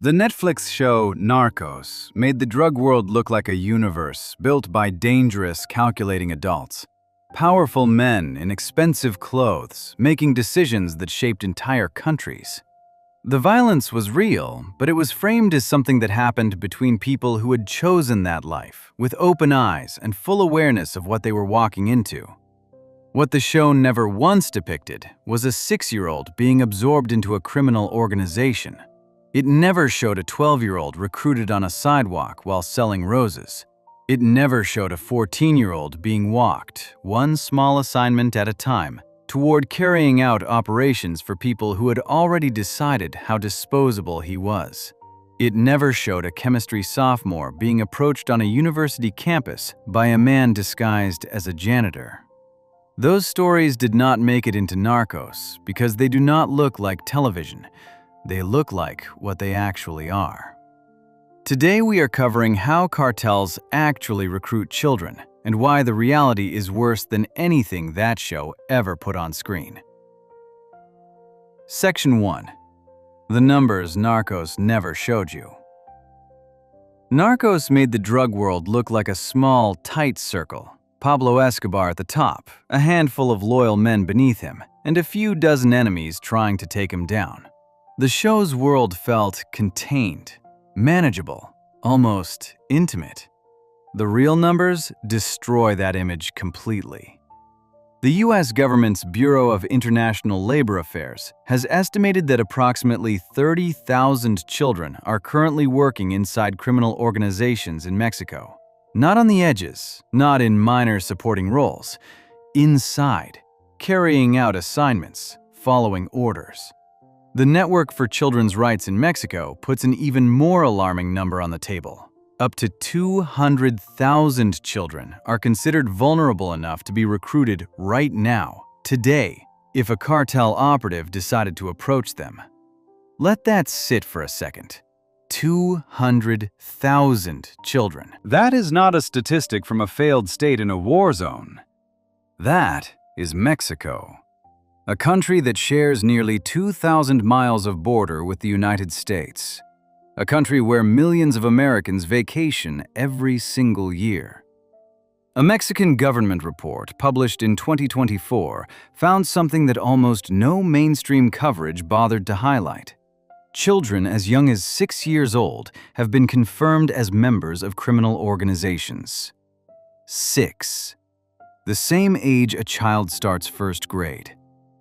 The Netflix show Narcos made the drug world look like a universe built by dangerous, calculating adults. Powerful men in expensive clothes, making decisions that shaped entire countries. The violence was real, but it was framed as something that happened between people who had chosen that life, with open eyes and full awareness of what they were walking into. What the show never once depicted was a 6-year-old being absorbed into a criminal organization. It never showed a 12-year-old recruited on a sidewalk while selling roses. It never showed a 14-year-old being walked, one small assignment at a time, toward carrying out operations for people who had already decided how disposable he was. It never showed a chemistry sophomore being approached on a university campus by a man disguised as a janitor. Those stories did not make it into Narcos because they do not look like television. They look like what they actually are. Today we are covering how cartels actually recruit children and why the reality is worse than anything that show ever put on screen. Section 1. The numbers Narcos never showed you. Narcos made the drug world look like a small, tight circle. Pablo Escobar at the top, a handful of loyal men beneath him, and a few dozen enemies trying to take him down. The show's world felt contained, manageable, almost intimate. The real numbers destroy that image completely. The U.S. government's Bureau of International Labor Affairs has estimated that approximately 30,000 children are currently working inside criminal organizations in Mexico. Not on the edges, not in minor supporting roles, inside, carrying out assignments, following orders. The Network for Children's Rights in Mexico puts an even more alarming number on the table. Up to 200,000 children are considered vulnerable enough to be recruited right now, today, if a cartel operative decided to approach them. Let that sit for a second. 200,000 children. That is not a statistic from a failed state in a war zone. That is Mexico. A country that shares nearly 2,000 miles of border with the United States. A country where millions of Americans vacation every single year. A Mexican government report published in 2024 found something that almost no mainstream coverage bothered to highlight. Children as young as 6 years old have been confirmed as members of criminal organizations. 6. The same age a child starts first grade.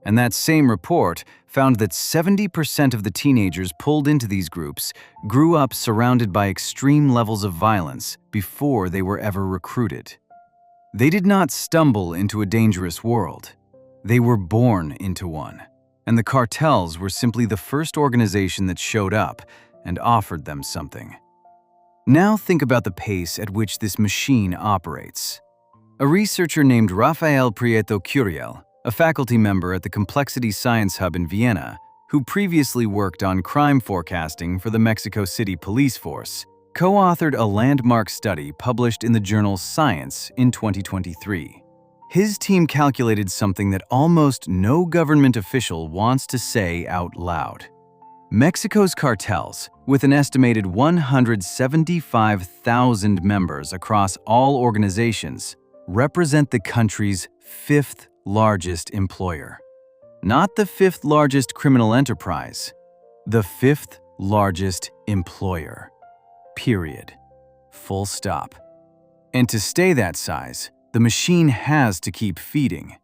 And that same report found that 70% of the teenagers pulled into these groups grew up surrounded by extreme levels of violence before they were ever recruited. They did not stumble into a dangerous world. They were born into one. And the cartels were simply the first organization that showed up and offered them something. Now think about the pace at which this machine operates. A researcher named Rafael Prieto Curiel, a faculty member at the Complexity Science Hub in Vienna, who previously worked on crime forecasting for the Mexico City Police Force, co-authored a landmark study published in the journal Science in 2023. His team calculated something that almost no government official wants to say out loud. Mexico's cartels, with an estimated 175,000 members across all organizations, represent the country's 5th largest employer. Not the 5th largest criminal enterprise, the 5th largest employer. Period. Full stop. And to stay that size, the machine has to keep feeding.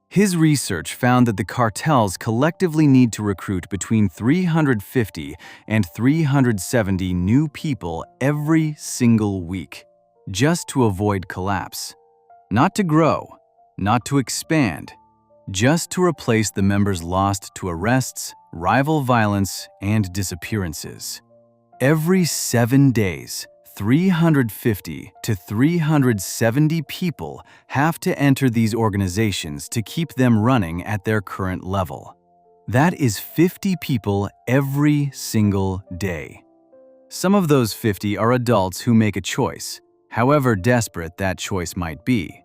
His research found that the cartels collectively need to recruit between 350 and 370 new people every single week, just to avoid collapse. Not to grow, not to expand, just to replace the members lost to arrests, rival violence, and disappearances. Every 7 days, 350 to 370 people have to enter these organizations to keep them running at their current level. That is 50 people every single day. Some of those 50 are adults who make a choice, however desperate that choice might be.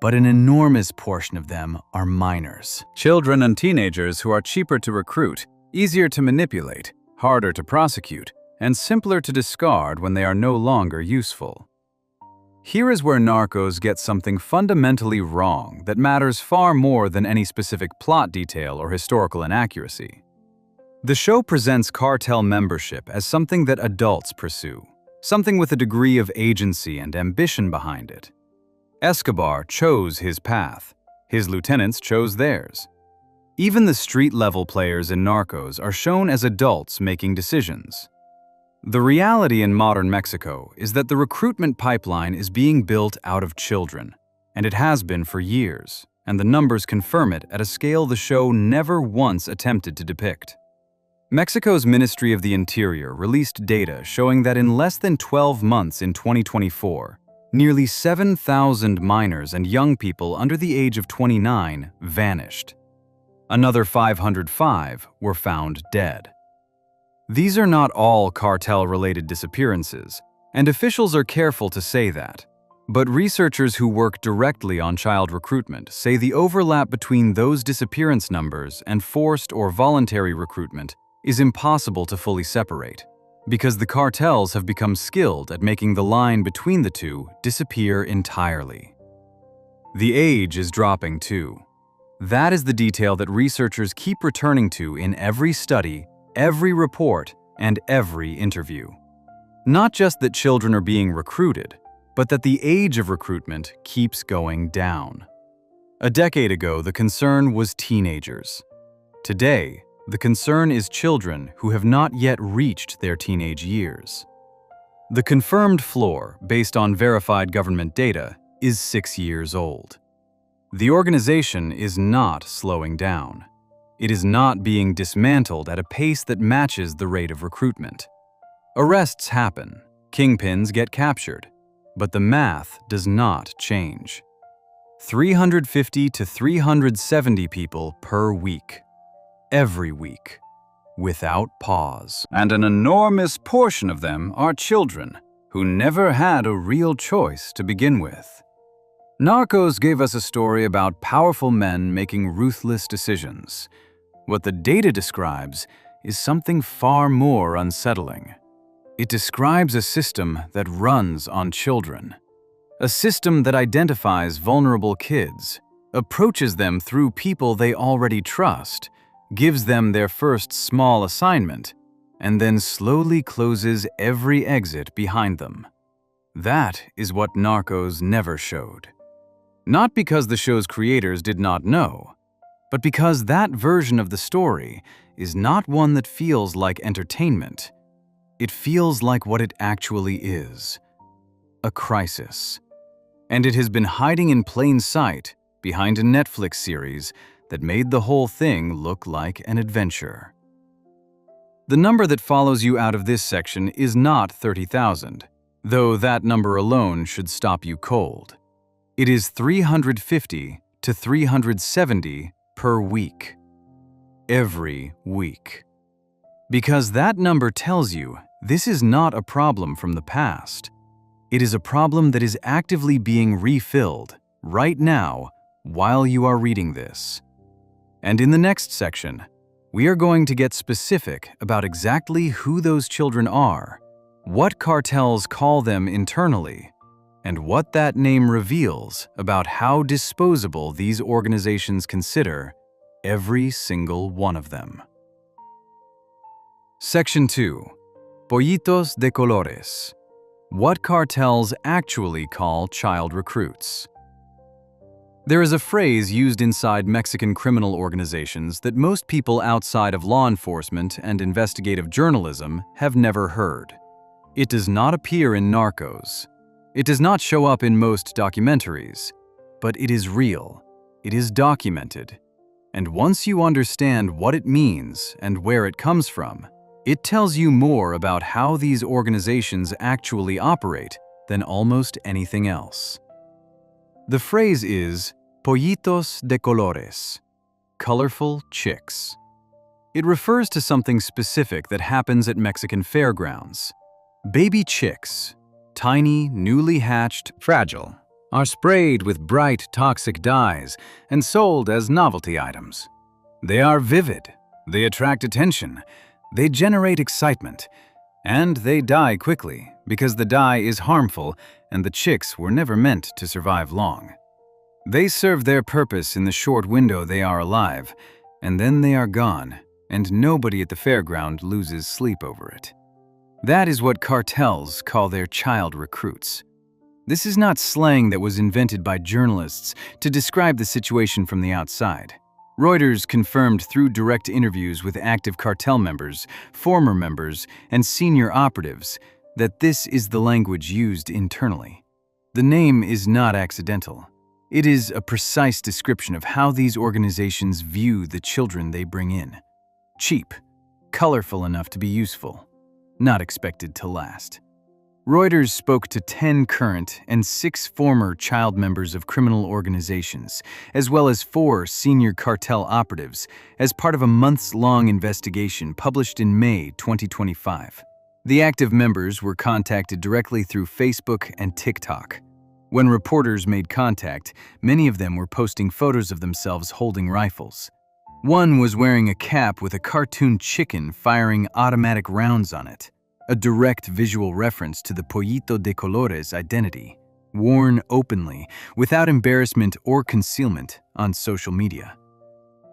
But an enormous portion of them are minors. Children and teenagers who are cheaper to recruit, easier to manipulate, harder to prosecute, and simpler to discard when they are no longer useful. Here is where Narcos gets something fundamentally wrong that matters far more than any specific plot detail or historical inaccuracy. The show presents cartel membership as something that adults pursue, something with a degree of agency and ambition behind it. Escobar chose his path. His lieutenants chose theirs. Even the street-level players in Narcos are shown as adults making decisions. The reality in modern Mexico is that the recruitment pipeline is being built out of children, and it has been for years, and the numbers confirm it at a scale the show never once attempted to depict. Mexico's Ministry of the Interior released data showing that in less than 12 months in 2024, nearly 7,000 minors and young people under the age of 29 vanished. Another 505 were found dead. These are not all cartel-related disappearances, and officials are careful to say that. But researchers who work directly on child recruitment say the overlap between those disappearance numbers and forced or voluntary recruitment is impossible to fully separate, because the cartels have become skilled at making the line between the two disappear entirely. The age is dropping too. That is the detail that researchers keep returning to in every study, every report, and every interview. Not just that children are being recruited, but that the age of recruitment keeps going down. A decade ago, the concern was teenagers. Today, the concern is children who have not yet reached their teenage years. The confirmed floor, based on verified government data, is 6 years old. The organization is not slowing down. It is not being dismantled at a pace that matches the rate of recruitment. Arrests happen, kingpins get captured, but the math does not change. 350 to 370 people per week. Every week, without pause. And an enormous portion of them are children who never had a real choice to begin with. Narcos gave us a story about powerful men making ruthless decisions. What the data describes is something far more unsettling. It describes a system that runs on children. A system that identifies vulnerable kids, approaches them through people they already trust, gives them their first small assignment, and then slowly closes every exit behind them. That is what Narcos never showed. Not because the show's creators did not know, but because that version of the story is not one that feels like entertainment. It feels like what it actually is: a crisis. And it has been hiding in plain sight behind a Netflix series that made the whole thing look like an adventure. The number that follows you out of this section is not 30,000, though that number alone should stop you cold. It is 350 to 370 per week. Every week. Because that number tells you this is not a problem from the past. It is a problem that is actively being refilled right now while you are reading this. And in the next section, we are going to get specific about exactly who those children are, what cartels call them internally, and what that name reveals about how disposable these organizations consider every single one of them. Section 2. Pollitos de colores. What cartels actually call child recruits. There is a phrase used inside Mexican criminal organizations that most people outside of law enforcement and investigative journalism have never heard. It does not appear in Narcos. It does not show up in most documentaries, but it is real. It is documented. And once you understand what it means and where it comes from, it tells you more about how these organizations actually operate than almost anything else. The phrase is pollitos de colores, colorful chicks. It refers to something specific that happens at Mexican fairgrounds. Baby chicks, tiny, newly hatched, fragile, are sprayed with bright, toxic dyes and sold as novelty items. They are vivid, they attract attention, they generate excitement, And they die quickly because the dye is harmful and the chicks were never meant to survive long. They serve their purpose in the short window they are alive, and then they are gone, and nobody at the fairground loses sleep over it. That is what cartels call their child recruits. This is not slang that was invented by journalists to describe the situation from the outside. Reuters confirmed through direct interviews with active cartel members, former members, and senior operatives that this is the language used internally. The name is not accidental. It is a precise description of how these organizations view the children they bring in. Cheap, colorful enough to be useful, not expected to last. Reuters spoke to 10 current and 6 former child members of criminal organizations, as well as 4 senior cartel operatives, as part of a months-long investigation published in May 2025. The active members were contacted directly through Facebook and TikTok. When reporters made contact, many of them were posting photos of themselves holding rifles. One was wearing a cap with a cartoon chicken firing automatic rounds on it, a direct visual reference to the Pollito de Colores identity, worn openly, without embarrassment or concealment, on social media.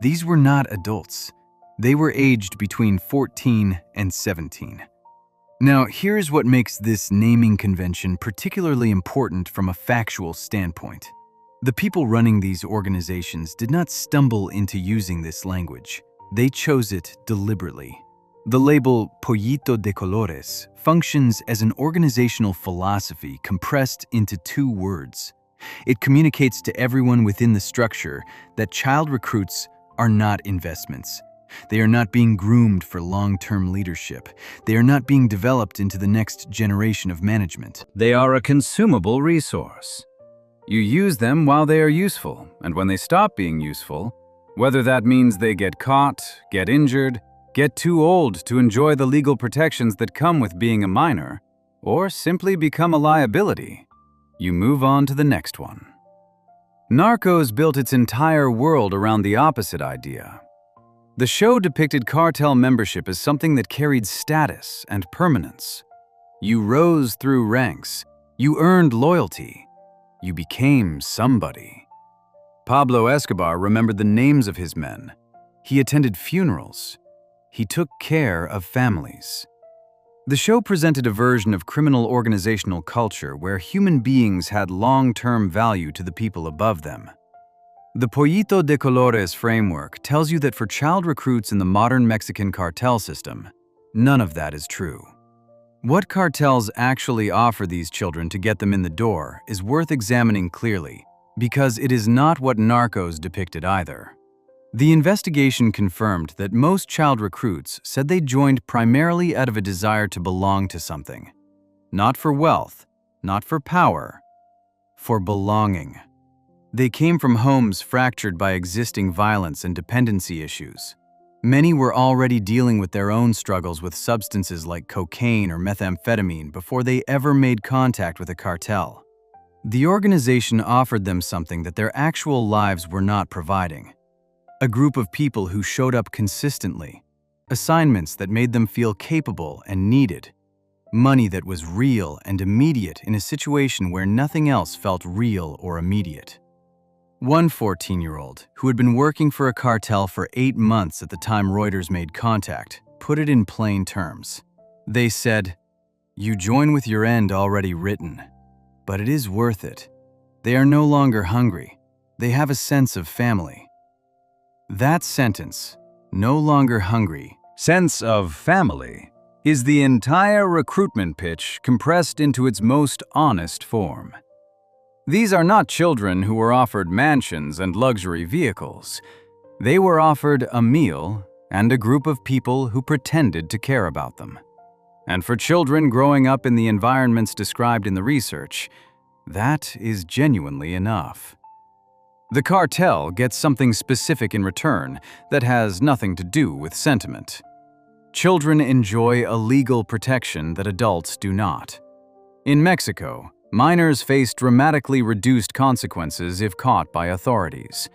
These were not adults. They were aged between 14 and 17. Now, here's what makes this naming convention particularly important from a factual standpoint. The people running these organizations did not stumble into using this language. They chose it deliberately. The label Pollito de Colores functions as an organizational philosophy compressed into 2 words. It communicates to everyone within the structure that child recruits are not investments. They are not being groomed for long-term leadership. They are not being developed into the next generation of management. They are a consumable resource. You use them while they are useful, and when they stop being useful, whether that means they get caught, get injured, get too old to enjoy the legal protections that come with being a minor, or simply become a liability, you move on to the next one. Narcos built its entire world around the opposite idea. The show depicted cartel membership as something that carried status and permanence. You rose through ranks. You earned loyalty. You became somebody. Pablo Escobar remembered the names of his men. He attended funerals. He took care of families. The show presented a version of criminal organizational culture where human beings had long-term value to the people above them. The Pollito de Colores framework tells you that for child recruits in the modern Mexican cartel system, none of that is true. What cartels actually offer these children to get them in the door is worth examining clearly, because it is not what Narcos depicted either. The investigation confirmed that most child recruits said they joined primarily out of a desire to belong to something. Not for wealth, not for power, for belonging. They came from homes fractured by existing violence and dependency issues. Many were already dealing with their own struggles with substances like cocaine or methamphetamine before they ever made contact with a cartel. The organization offered them something that their actual lives were not providing. A group of people who showed up consistently, assignments that made them feel capable and needed, money that was real and immediate in a situation where nothing else felt real or immediate. One 14-year-old, who had been working for a cartel for 8 months at the time Reuters made contact, put it in plain terms. They said, "You join with your end already written, but it is worth it. They are no longer hungry. They have a sense of family." That sentence, "no longer hungry, sense of family," is the entire recruitment pitch compressed into its most honest form. These are not children who were offered mansions and luxury vehicles. They were offered a meal and a group of people who pretended to care about them. And for children growing up in the environments described in the research, that is genuinely enough. The cartel gets something specific in return that has nothing to do with sentiment. Children enjoy a legal protection that adults do not. In Mexico, minors face dramatically reduced consequences if caught by authorities.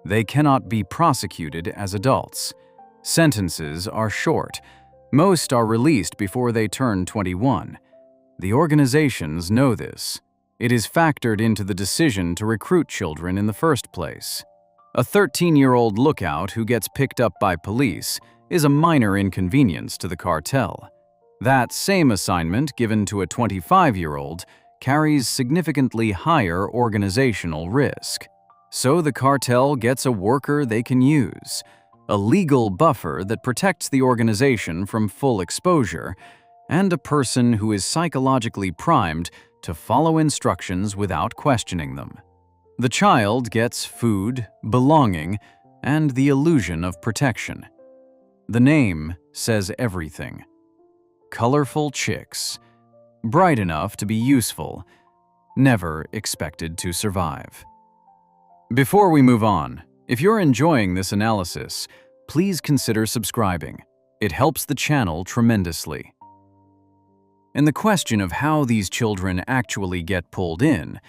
They cannot be prosecuted as adults. Sentences are short. Most are released before they turn 21. The organizations know this. It is factored into the decision to recruit children in the first place. A 13-year-old lookout who gets picked up by police is a minor inconvenience to the cartel. That same assignment given to a 25-year-old carries significantly higher organizational risk. So the cartel gets a worker they can use, a legal buffer that protects the organization from full exposure, and a person who is psychologically primed to follow instructions without questioning them. The child gets food, belonging, and the illusion of protection. The name says everything. Colorful chicks, bright enough to be useful, never expected to survive. Before we move on, if you're enjoying this analysis, please consider subscribing. It helps the channel tremendously. In the question of how these children actually get pulled in,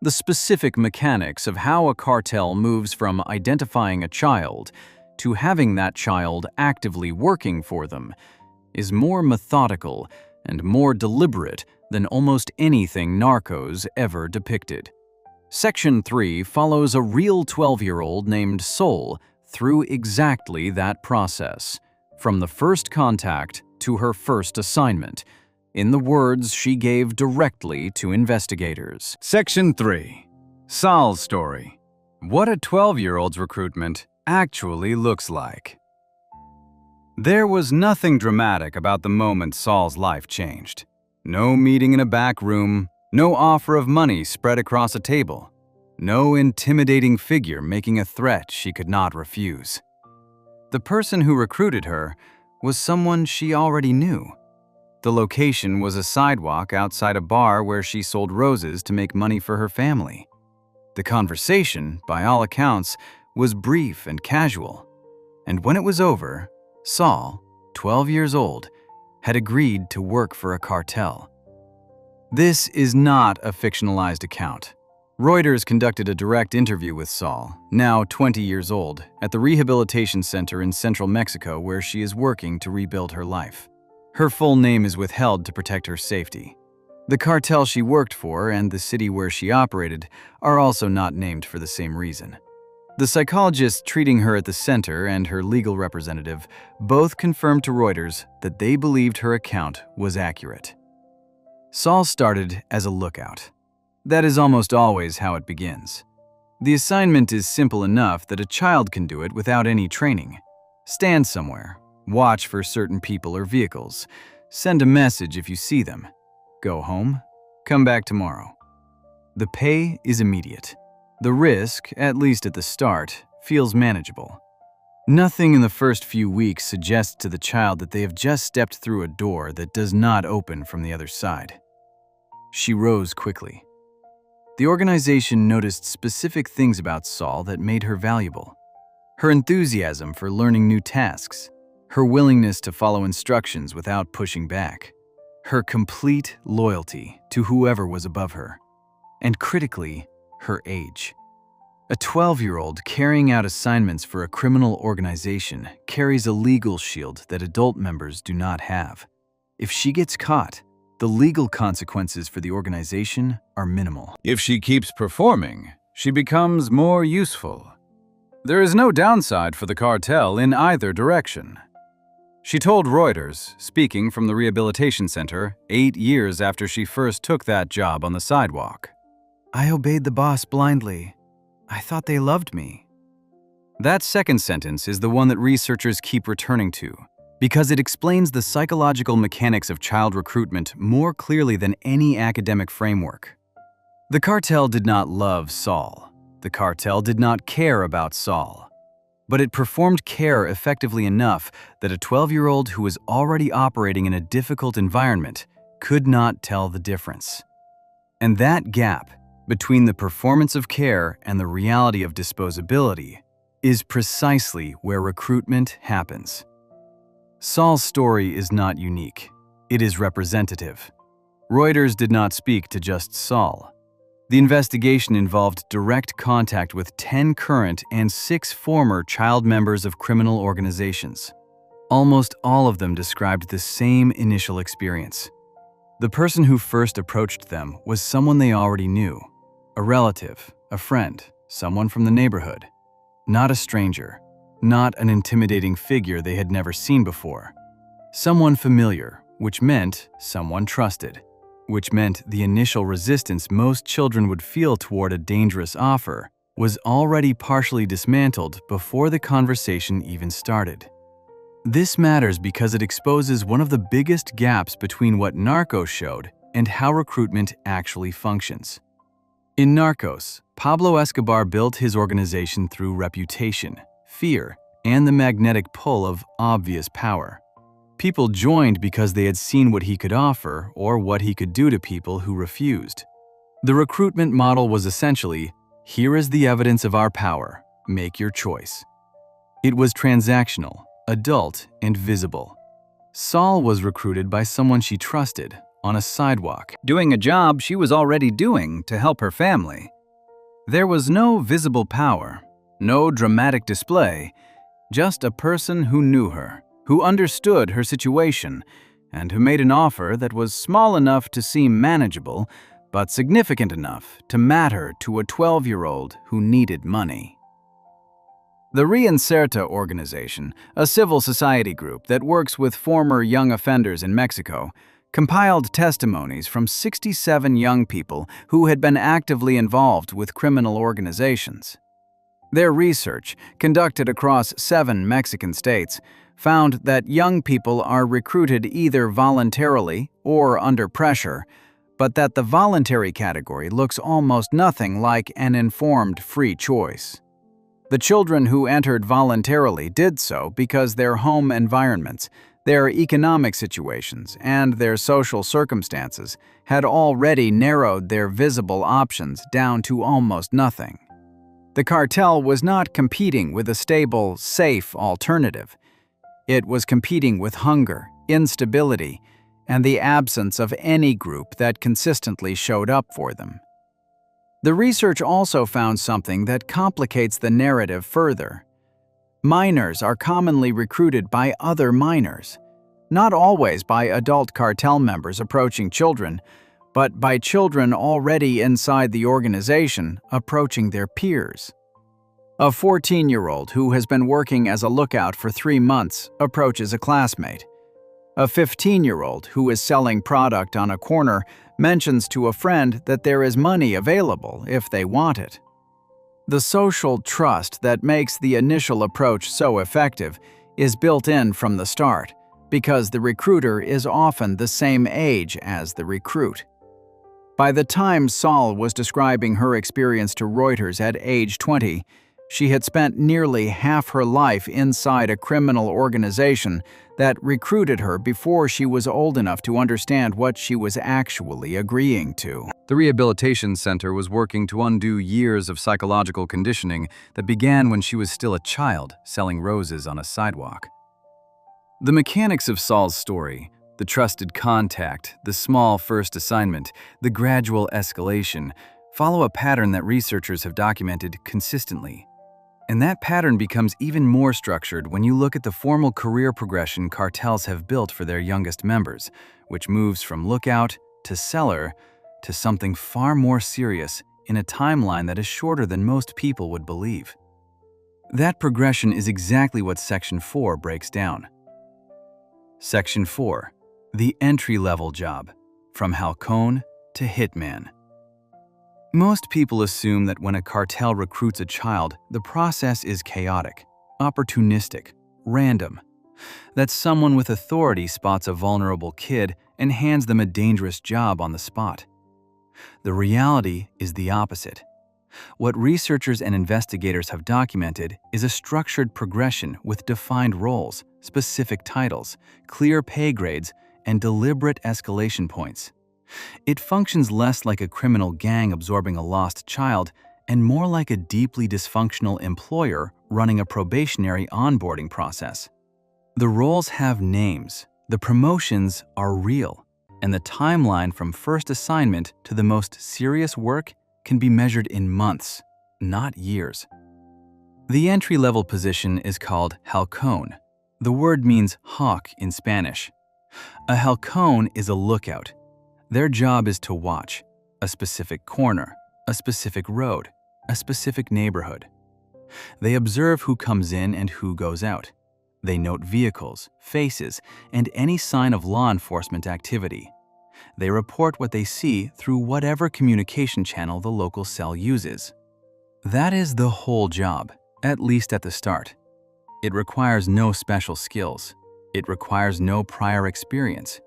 the specific mechanics of how a cartel moves from identifying a child to having that child actively working for them is more methodical and more deliberate than almost anything Narcos ever depicted. Section 3 follows a real 12-year-old named Sol through exactly that process, from the first contact to her first assignment, in the words she gave directly to investigators. Section 3. Sol's story. What a 12-year-old's recruitment actually looks like. There was nothing dramatic about the moment Sol's life changed. No meeting in a back room, no offer of money spread across a table, no intimidating figure making a threat she could not refuse. The person who recruited her was someone she already knew. The location was a sidewalk outside a bar where she sold roses to make money for her family. The conversation, by all accounts, was brief and casual. And when it was over, Sol, 12 years old, had agreed to work for a cartel. This is not a fictionalized account. Reuters conducted a direct interview with Sol, now 20 years old, at the rehabilitation center in central Mexico where she is working to rebuild her life. Her full name is withheld to protect her safety. The cartel she worked for and the city where she operated are also not named for the same reason. The psychologist treating her at the center and her legal representative both confirmed to Reuters that they believed her account was accurate. Sol started as a lookout. That is almost always how it begins. The assignment is simple enough that a child can do it without any training. Stand somewhere, watch for certain people or vehicles, send a message if you see them, go home, come back tomorrow. The pay is immediate. The risk, at least at the start, feels manageable. Nothing in the first few weeks suggests to the child that they have just stepped through a door that does not open from the other side. She rose quickly. The organization noticed specific things about Sol that made her valuable. Her enthusiasm for learning new tasks, her willingness to follow instructions without pushing back, her complete loyalty to whoever was above her, and critically, her age. A 12-year-old carrying out assignments for a criminal organization carries a legal shield that adult members do not have. If she gets caught, the legal consequences for the organization are minimal. If she keeps performing, she becomes more useful. There is no downside for the cartel in either direction. She told Reuters, speaking from the rehabilitation center 8 years after she first took that job on the sidewalk. "I obeyed the boss blindly. I thought they loved me." That second sentence is the one that researchers keep returning to, because it explains the psychological mechanics of child recruitment more clearly than any academic framework. The cartel did not love Sol. The cartel did not care about Sol. But it performed care effectively enough that a 12-year-old who was already operating in a difficult environment could not tell the difference. And that gap between the performance of care and the reality of disposability is precisely where recruitment happens. Sol's story is not unique. It is representative. Reuters did not speak to just Sol. The investigation involved direct contact with 10 current and 6 former child members of criminal organizations. Almost all of them described the same initial experience. The person who first approached them was someone they already knew, a relative, a friend, someone from the neighborhood. Not a stranger, not an intimidating figure they had never seen before. Someone familiar, which meant someone trusted, which meant the initial resistance most children would feel toward a dangerous offer was already partially dismantled before the conversation even started. This matters because it exposes one of the biggest gaps between what Narcos showed and how recruitment actually functions. In Narcos, Pablo Escobar built his organization through reputation, fear, and the magnetic pull of obvious power. People joined because they had seen what he could offer or what he could do to people who refused. The recruitment model was essentially, here is the evidence of our power, make your choice. It was transactional, adult, and visible. Saul was recruited by someone she trusted, on a sidewalk, doing a job she was already doing to help her family. There was no visible power, no dramatic display, just a person who knew her, who understood her situation, and who made an offer that was small enough to seem manageable, but significant enough to matter to a 12-year-old who needed money. The Reinserta organization, a civil society group that works with former young offenders in Mexico, compiled testimonies from 67 young people who had been actively involved with criminal organizations. Their research, conducted across 7 Mexican states, found that young people are recruited either voluntarily or under pressure, but that the voluntary category looks almost nothing like an informed free choice. The children who entered voluntarily did so because their home environments, their economic situations, and their social circumstances had already narrowed their visible options down to almost nothing. The cartel was not competing with a stable, safe alternative. It was competing with hunger, instability, and the absence of any group that consistently showed up for them. The research also found something that complicates the narrative further. Minors are commonly recruited by other minors, not always by adult cartel members approaching children, but by children already inside the organization approaching their peers. A 14-year-old who has been working as a lookout for 3 months approaches a classmate. A 15-year-old who is selling product on a corner mentions to a friend that there is money available if they want it. The social trust that makes the initial approach so effective is built in from the start, because the recruiter is often the same age as the recruit. By the time Saul was describing her experience to Reuters at age 20, she had spent nearly half her life inside a criminal organization that recruited her before she was old enough to understand what she was actually agreeing to. The rehabilitation center was working to undo years of psychological conditioning that began when she was still a child selling roses on a sidewalk. The mechanics of Saul's story, the trusted contact, the small first assignment, the gradual escalation, follow a pattern that researchers have documented consistently. And that pattern becomes even more structured when you look at the formal career progression cartels have built for their youngest members, which moves from lookout to seller to something far more serious in a timeline that is shorter than most people would believe. That progression is exactly what Section 4 breaks down. Section 4. The entry-level job, from halcón to hitman. Most people assume that when a cartel recruits a child, the process is chaotic, opportunistic, random. That someone with authority spots a vulnerable kid and hands them a dangerous job on the spot. The reality is the opposite. What researchers and investigators have documented is a structured progression with defined roles, specific titles, clear pay grades, and deliberate escalation points. It functions less like a criminal gang absorbing a lost child and more like a deeply dysfunctional employer running a probationary onboarding process. The roles have names, the promotions are real, and the timeline from first assignment to the most serious work can be measured in months, not years. The entry-level position is called halcón. The word means hawk in Spanish. A halcón is a lookout. Their job is to watch a specific corner, a specific road, a specific neighborhood. They observe who comes in and who goes out. They note vehicles, faces, and any sign of law enforcement activity. They report what they see through whatever communication channel the local cell uses. That is the whole job, at least at the start. It requires no special skills. It requires no prior experience.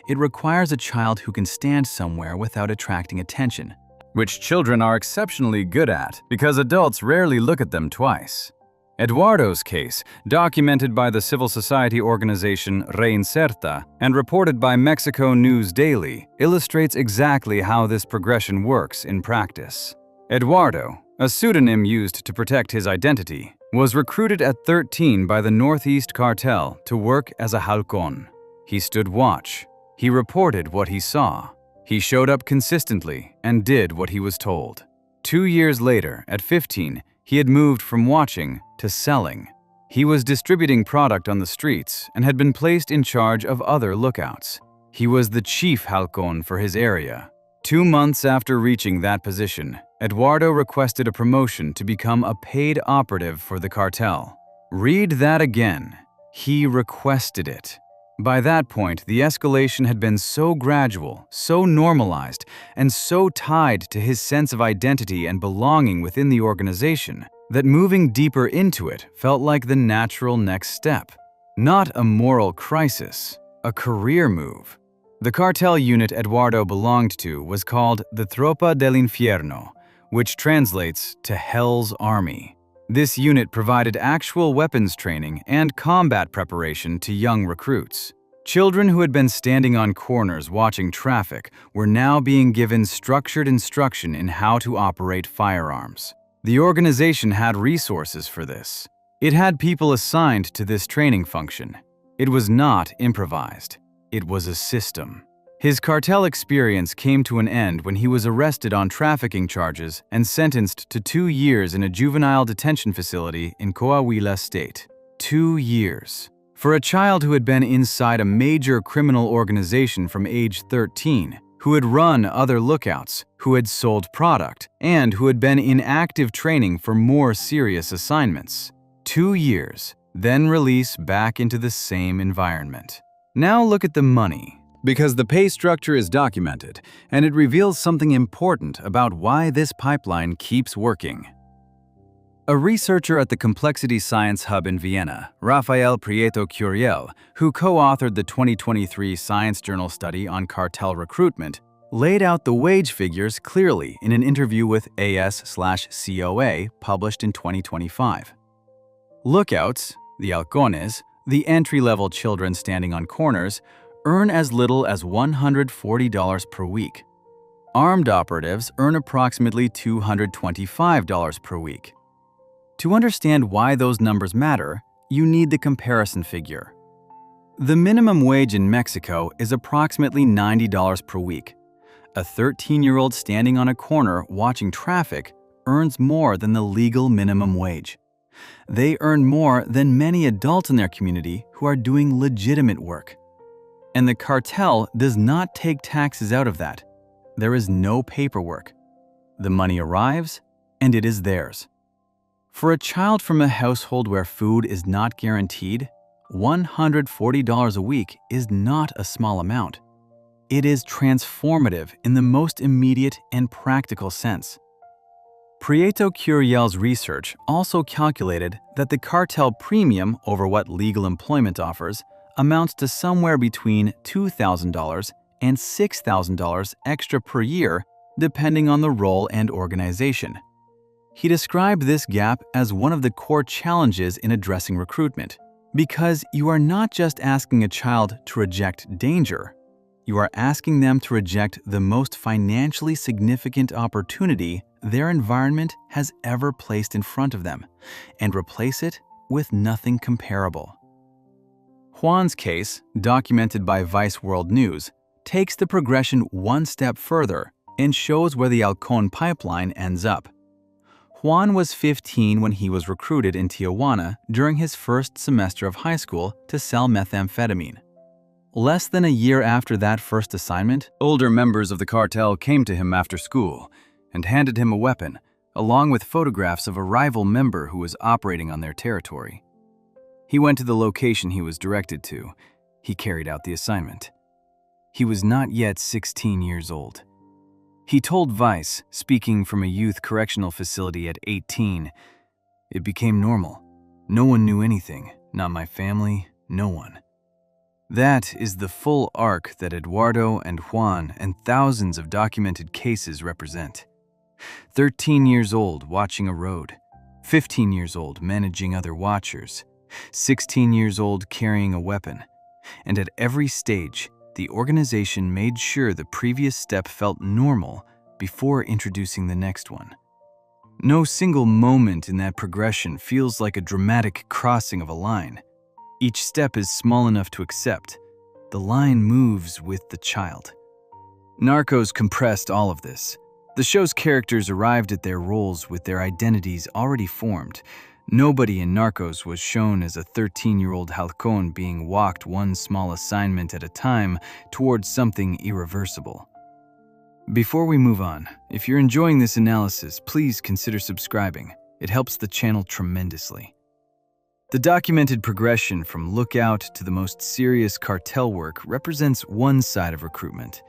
It requires a child who can stand somewhere without attracting attention, which children are exceptionally good at because adults rarely look at them twice. Eduardo's case, documented by the civil society organization Reinserta and reported by Mexico News Daily, illustrates exactly how this progression works in practice. Eduardo, a pseudonym used to protect his identity, was recruited at 13 by the Northeast Cartel to work as a halcón. He stood watch. He reported what he saw. He showed up consistently and did what he was told. 2 years later, at 15, he had moved from watching to selling. He was distributing product on the streets and had been placed in charge of other lookouts. He was the chief halcón for his area. 2 months after reaching that position, Eduardo requested a promotion to become a paid operative for the cartel. Read that again. He requested it. By that point, the escalation had been so gradual, so normalized, and so tied to his sense of identity and belonging within the organization that moving deeper into it felt like the natural next step. Not a moral crisis, a career move. The cartel unit Eduardo belonged to was called the Tropa del Infierno, which translates to Hell's Army. This unit provided actual weapons training and combat preparation to young recruits. Children who had been standing on corners watching traffic were now being given structured instruction in how to operate firearms. The organization had resources for this. It had people assigned to this training function. It was not improvised. It was a system. His cartel experience came to an end when he was arrested on trafficking charges and sentenced to 2 years in a juvenile detention facility in Coahuila State. 2 years. For a child who had been inside a major criminal organization from age 13, who had run other lookouts, who had sold product, and who had been in active training for more serious assignments. 2 years, then release back into the same environment. Now look at the money. Because the pay structure is documented, and it reveals something important about why this pipeline keeps working. A researcher at the Complexity Science Hub in Vienna, Rafael Prieto Curiel, who co-authored the 2023 Science Journal study on cartel recruitment, laid out the wage figures clearly in an interview with AS/COA published in 2025. Lookouts, the halcones, the entry-level children standing on corners, earn as little as $140 per week. Armed operatives earn approximately $225 per week. To understand why those numbers matter, you need the comparison figure. The minimum wage in Mexico is approximately $90 per week. A 13-year-old standing on a corner watching traffic earns more than the legal minimum wage. They earn more than many adults in their community who are doing legitimate work. And the cartel does not take taxes out of that. There is no paperwork. The money arrives, and it is theirs. For a child from a household where food is not guaranteed, $140 a week is not a small amount. It is transformative in the most immediate and practical sense. Prieto Curiel's research also calculated that the cartel premium over what legal employment offers amounts to somewhere between $2,000 and $6,000 extra per year, depending on the role and organization. He described this gap as one of the core challenges in addressing recruitment, because you are not just asking a child to reject danger, you are asking them to reject the most financially significant opportunity their environment has ever placed in front of them, and replace it with nothing comparable. Juan's case, documented by Vice World News, takes the progression one step further and shows where the halcón pipeline ends up. Juan was 15 when he was recruited in Tijuana during his first semester of high school to sell methamphetamine. Less than a year after that first assignment, older members of the cartel came to him after school and handed him a weapon, along with photographs of a rival member who was operating on their territory. He went to the location he was directed to. He carried out the assignment. He was not yet 16 years old. He told Vice, speaking from a youth correctional facility at 18, "It became normal. No one knew anything, not my family, no one." That is the full arc that Eduardo and Juan and thousands of documented cases represent. 13 years old watching a road, 15 years old managing other watchers, 16 years old carrying a weapon, and at every stage, the organization made sure the previous step felt normal before introducing the next one. No single moment in that progression feels like a dramatic crossing of a line. Each step is small enough to accept. The line moves with the child. Narcos compressed all of this. The show's characters arrived at their roles with their identities already formed. Nobody in Narcos was shown as a 13-year-old halcón being walked one small assignment at a time towards something irreversible. Before we move on, if you're enjoying this analysis, please consider subscribing. It helps the channel tremendously. The documented progression from lookout to the most serious cartel work represents one side of recruitment.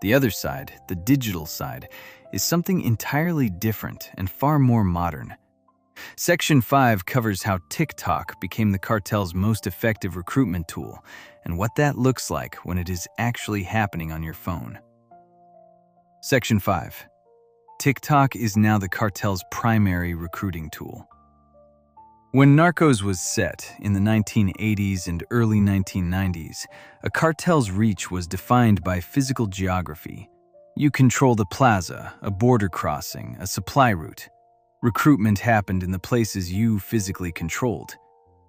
The other side, the digital side, is something entirely different and far more modern. Section 5 covers how TikTok became the cartel's most effective recruitment tool and what that looks like when it is actually happening on your phone. Section 5. TikTok is now the cartel's primary recruiting tool. When Narcos was set in the 1980s and early 1990s, a cartel's reach was defined by physical geography. You control the plaza, a border crossing, a supply route. Recruitment happened in the places you physically controlled.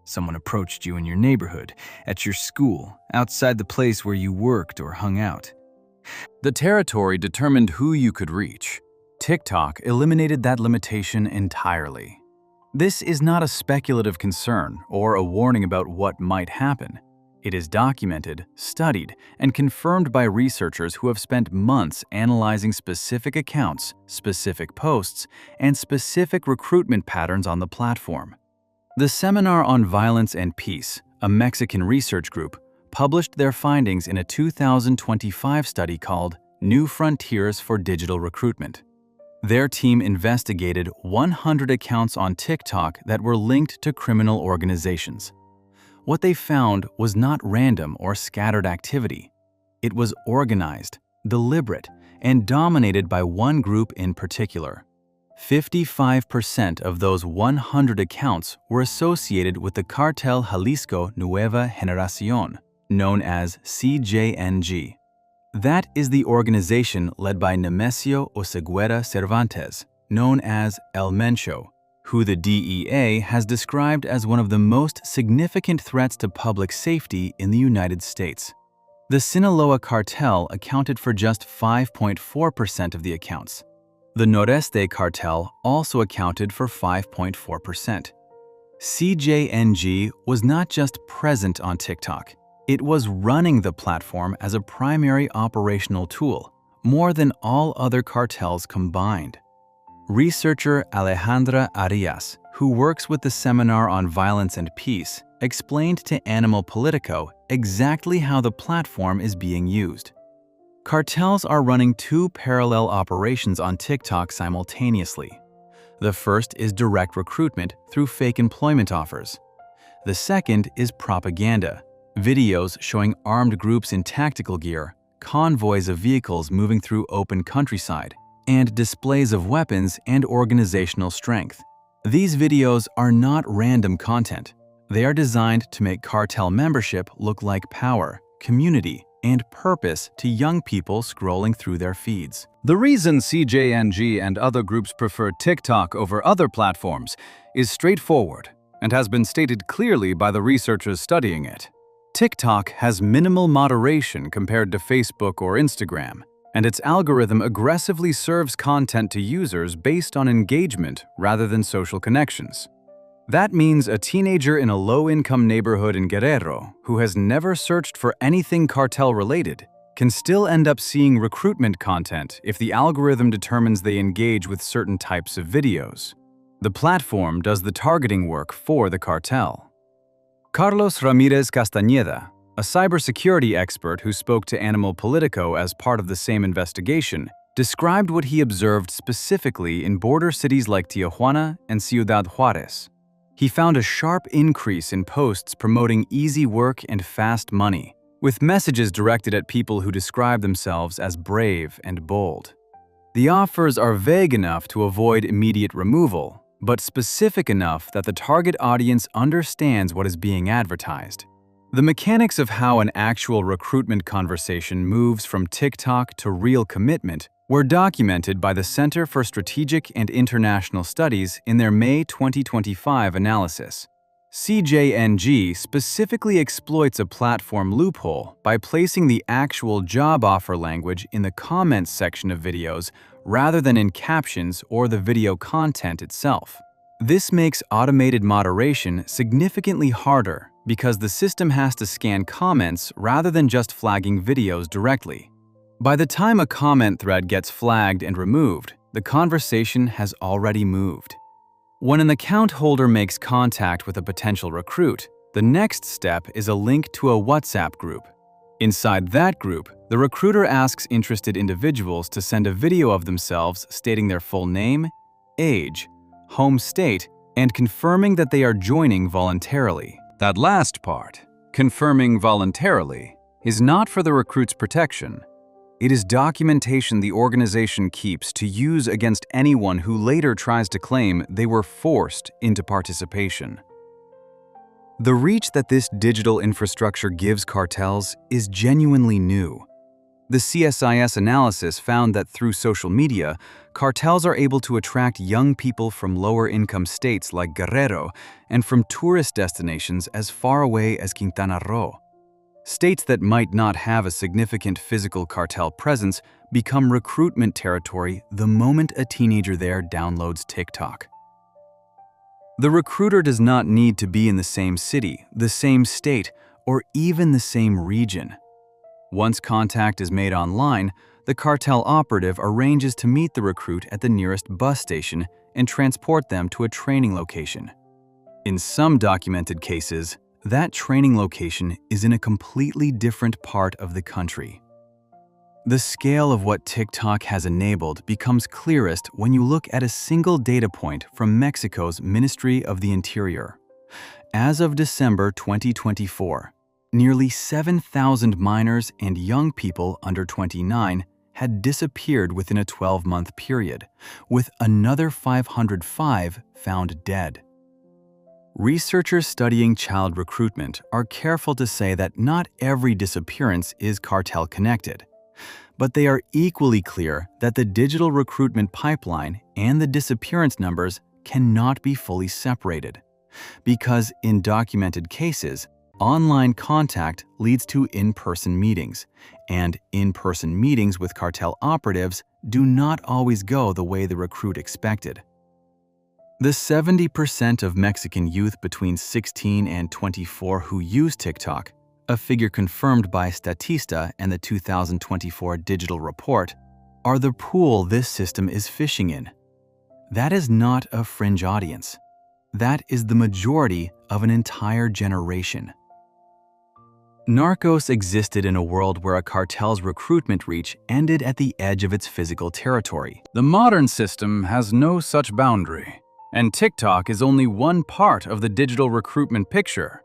Someone approached you in your neighborhood, at your school, outside the place where you worked or hung out. The territory determined who you could reach. TikTok eliminated that limitation entirely. This is not a speculative concern or a warning about what might happen. It is documented, studied, and confirmed by researchers who have spent months analyzing specific accounts, specific posts, and specific recruitment patterns on the platform. The Seminar on Violence and Peace, a Mexican research group, published their findings in a 2025 study called New Frontiers for Digital Recruitment. Their team investigated 100 accounts on TikTok that were linked to criminal organizations. What they found was not random or scattered activity. It was organized, deliberate, and dominated by one group in particular. 55% of those 100 accounts were associated with the Cartel Jalisco Nueva Generación, known as CJNG. That is the organization led by Nemesio Oseguera Cervantes, known as El Mencho, who the DEA has described as one of the most significant threats to public safety in the United States. The Sinaloa cartel accounted for just 5.4% of the accounts. The Noreste cartel also accounted for 5.4%. CJNG was not just present on TikTok. It was running the platform as a primary operational tool, more than all other cartels combined. Researcher Alejandra Arias, who works with the Seminar on Violence and Peace, explained to Animal Politico exactly how the platform is being used. Cartels are running two parallel operations on TikTok simultaneously. The first is direct recruitment through fake employment offers. The second is propaganda, videos showing armed groups in tactical gear, convoys of vehicles moving through open countryside, and displays of weapons and organizational strength. These videos are not random content. They are designed to make cartel membership look like power, community, and purpose to young people scrolling through their feeds. The reason CJNG and other groups prefer TikTok over other platforms is straightforward and has been stated clearly by the researchers studying it. TikTok has minimal moderation compared to Facebook or Instagram. and its algorithm aggressively serves content to users based on engagement rather than social connections. That means a teenager in a low-income neighborhood in Guerrero who has never searched for anything cartel-related can still end up seeing recruitment content if the algorithm determines they engage with certain types of videos. The platform does the targeting work for the cartel. Carlos Ramirez Castañeda, a cybersecurity expert who spoke to Animal Politico as part of the same investigation, described what he observed specifically in border cities like Tijuana and Ciudad Juárez. He found a sharp increase in posts promoting easy work and fast money, with messages directed at people who describe themselves as brave and bold. The offers are vague enough to avoid immediate removal, but specific enough that the target audience understands what is being advertised. The mechanics of how an actual recruitment conversation moves from TikTok to real commitment were documented by the Center for Strategic and International Studies in their May 2025 analysis. CJNG specifically exploits a platform loophole by placing the actual job offer language in the comments section of videos rather than in captions or the video content itself. This makes automated moderation significantly harder because the system has to scan comments rather than just flagging videos directly. By the time a comment thread gets flagged and removed, the conversation has already moved. When an account holder makes contact with a potential recruit, the next step is a link to a WhatsApp group. Inside that group, the recruiter asks interested individuals to send a video of themselves stating their full name, age, home state, and confirming that they are joining voluntarily. That last part, confirming voluntarily, is not for the recruit's protection. It is documentation the organization keeps to use against anyone who later tries to claim they were forced into participation. The reach that this digital infrastructure gives cartels is genuinely new. The CSIS analysis found that through social media, cartels are able to attract young people from lower-income states like Guerrero and from tourist destinations as far away as Quintana Roo. States that might not have a significant physical cartel presence become recruitment territory the moment a teenager there downloads TikTok. The recruiter does not need to be in the same city, the same state, or even the same region. Once contact is made online, the cartel operative arranges to meet the recruit at the nearest bus station and transport them to a training location. In some documented cases, that training location is in a completely different part of the country. The scale of what TikTok has enabled becomes clearest when you look at a single data point from Mexico's Ministry of the Interior. As of December 2024, nearly 7,000 minors and young people under 29 had disappeared within a 12-month period, with another 505 found dead. Researchers studying child recruitment are careful to say that not every disappearance is cartel-connected, but they are equally clear that the digital recruitment pipeline and the disappearance numbers cannot be fully separated, because in documented cases, online contact leads to in-person meetings, and in-person meetings with cartel operatives do not always go the way the recruit expected. The 70% of Mexican youth between 16 and 24 who use TikTok, a figure confirmed by Statista and the 2024 digital report, are the pool this system is fishing in. That is not a fringe audience. That is the majority of an entire generation. Narcos existed in a world where a cartel's recruitment reach ended at the edge of its physical territory. The modern system has no such boundary, and TikTok is only one part of the digital recruitment picture.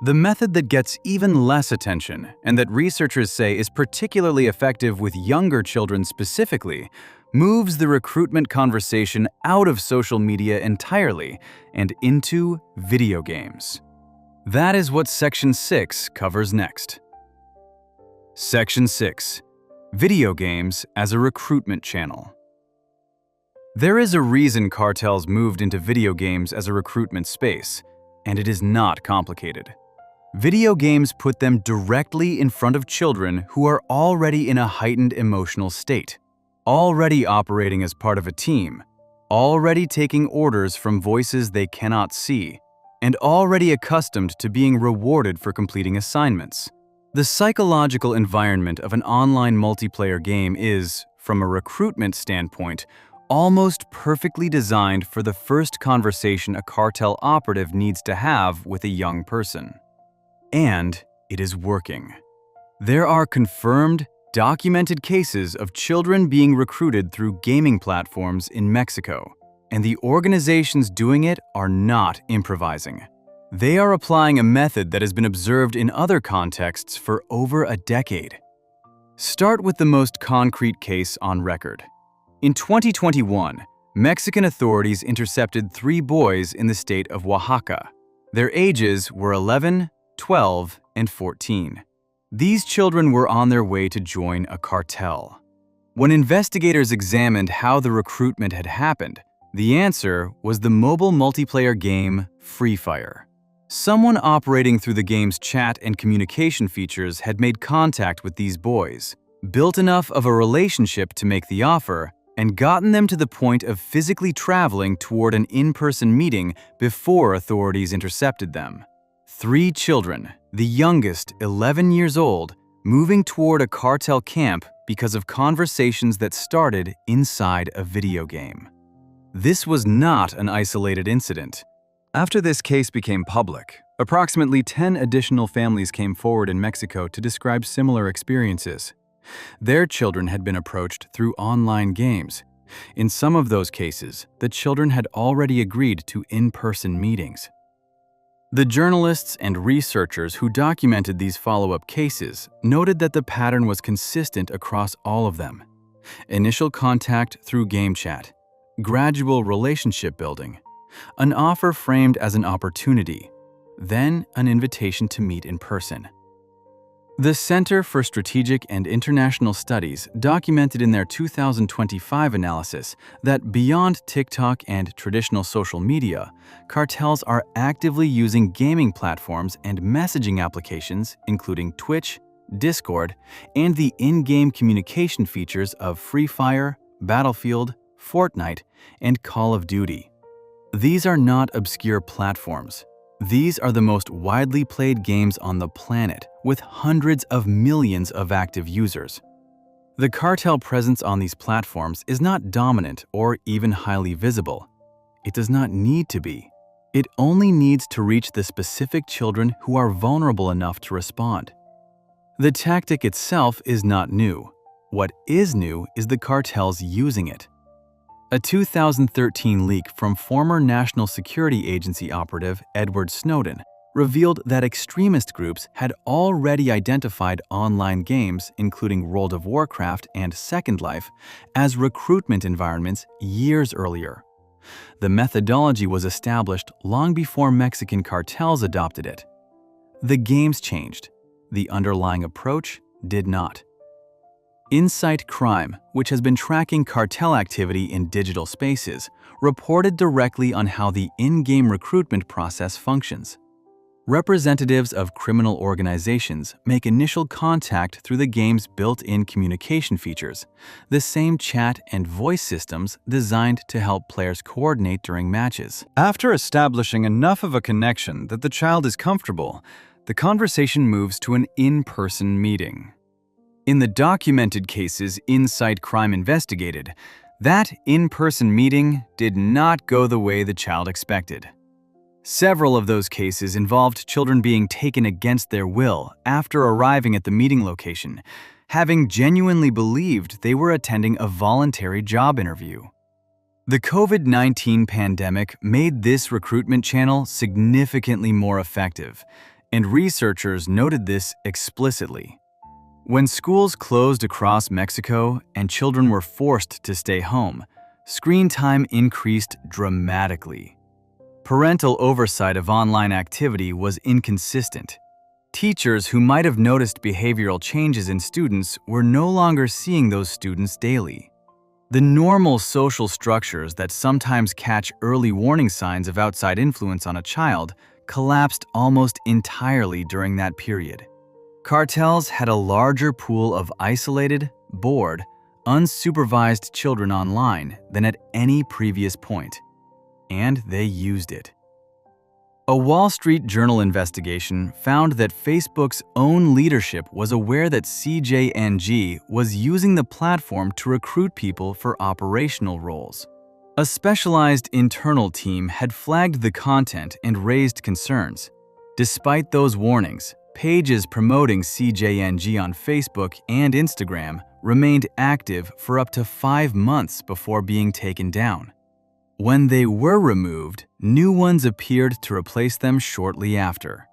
The method that gets even less attention, and that researchers say is particularly effective with younger children specifically, moves the recruitment conversation out of social media entirely and into video games. That is what Section 6 covers next. Section 6. Video games as a recruitment channel. There is a reason cartels moved into video games as a recruitment space, and it is not complicated. Video games put them directly in front of children who are already in a heightened emotional state, already operating as part of a team, already taking orders from voices they cannot see, and already accustomed to being rewarded for completing assignments. The psychological environment of an online multiplayer game is, from a recruitment standpoint, almost perfectly designed for the first conversation a cartel operative needs to have with a young person. And it is working. There are confirmed, documented cases of children being recruited through gaming platforms in Mexico, and the organizations doing it are not improvising. They are applying a method that has been observed in other contexts for over a decade. Start with the most concrete case on record. In 2021, Mexican authorities intercepted 3 boys in the state of Oaxaca. Their ages were 11, 12, and 14. These children were on their way to join a cartel. When investigators examined how the recruitment had happened, the answer was the mobile multiplayer game Free Fire. Someone operating through the game's chat and communication features had made contact with these boys, built enough of a relationship to make the offer, and gotten them to the point of physically traveling toward an in-person meeting before authorities intercepted them. 3 children, the youngest 11 years old, moving toward a cartel camp because of conversations that started inside a video game. This was not an isolated incident. After this case became public, approximately 10 additional families came forward in Mexico to describe similar experiences. Their children had been approached through online games. In some of those cases, the children had already agreed to in-person meetings. The journalists and researchers who documented these follow-up cases noted that the pattern was consistent across all of them. Initial contact through game chat, gradual relationship building, an offer framed as an opportunity, then an invitation to meet in person. The Center for Strategic and International Studies documented in their 2025 analysis that beyond TikTok and traditional social media, cartels are actively using gaming platforms and messaging applications, including Twitch, Discord, and the in-game communication features of Free Fire, Battlefield, Fortnite, and Call of Duty. These are not obscure platforms. These are the most widely played games on the planet, with hundreds of millions of active users. The cartel presence on these platforms is not dominant or even highly visible. It does not need to be. It only needs to reach the specific children who are vulnerable enough to respond. The tactic itself is not new. What is new is the cartels using it. A 2013 leak from former National Security Agency operative Edward Snowden revealed that extremist groups had already identified online games, including World of Warcraft and Second Life, as recruitment environments years earlier. The methodology was established long before Mexican cartels adopted it. The games changed. The underlying approach did not. Insight Crime, which has been tracking cartel activity in digital spaces, reported directly on how the in-game recruitment process functions. Representatives of criminal organizations make initial contact through the game's built-in communication features, the same chat and voice systems designed to help players coordinate during matches. After establishing enough of a connection that the child is comfortable, the conversation moves to an in-person meeting. In the documented cases Insight Crime investigated, that in-person meeting did not go the way the child expected. Several of those cases involved children being taken against their will after arriving at the meeting location, having genuinely believed they were attending a voluntary job interview. The COVID-19 pandemic made this recruitment channel significantly more effective, and researchers noted this explicitly. When schools closed across Mexico and children were forced to stay home, screen time increased dramatically. Parental oversight of online activity was inconsistent. Teachers who might have noticed behavioral changes in students were no longer seeing those students daily. The normal social structures that sometimes catch early warning signs of outside influence on a child collapsed almost entirely during that period. Cartels had a larger pool of isolated, bored, unsupervised children online than at any previous point, and they used it. A Wall Street Journal investigation found that Facebook's own leadership was aware that CJNG was using the platform to recruit people for operational roles. A specialized internal team had flagged the content and raised concerns. Despite those warnings, pages promoting CJNG on Facebook and Instagram remained active for up to 5 months before being taken down. When they were removed, new ones appeared to replace them shortly after.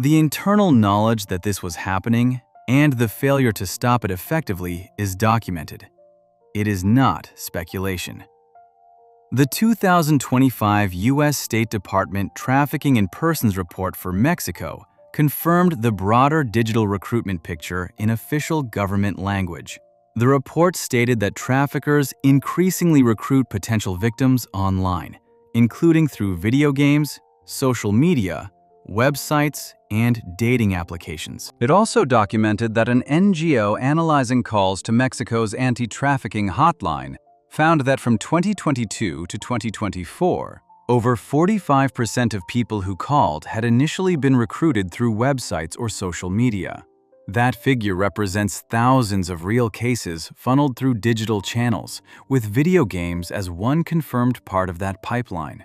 The internal knowledge that this was happening and the failure to stop it effectively is documented. It is not speculation. The 2025 U.S. State Department Trafficking in Persons Report for Mexico confirmed the broader digital recruitment picture in official government language. The report stated that traffickers increasingly recruit potential victims online, including through video games, social media, websites, and dating applications. It also documented that an NGO analyzing calls to Mexico's anti-trafficking hotline found that from 2022 to 2024, over 45% of people who called had initially been recruited through websites or social media. That figure represents thousands of real cases funneled through digital channels, with video games as one confirmed part of that pipeline.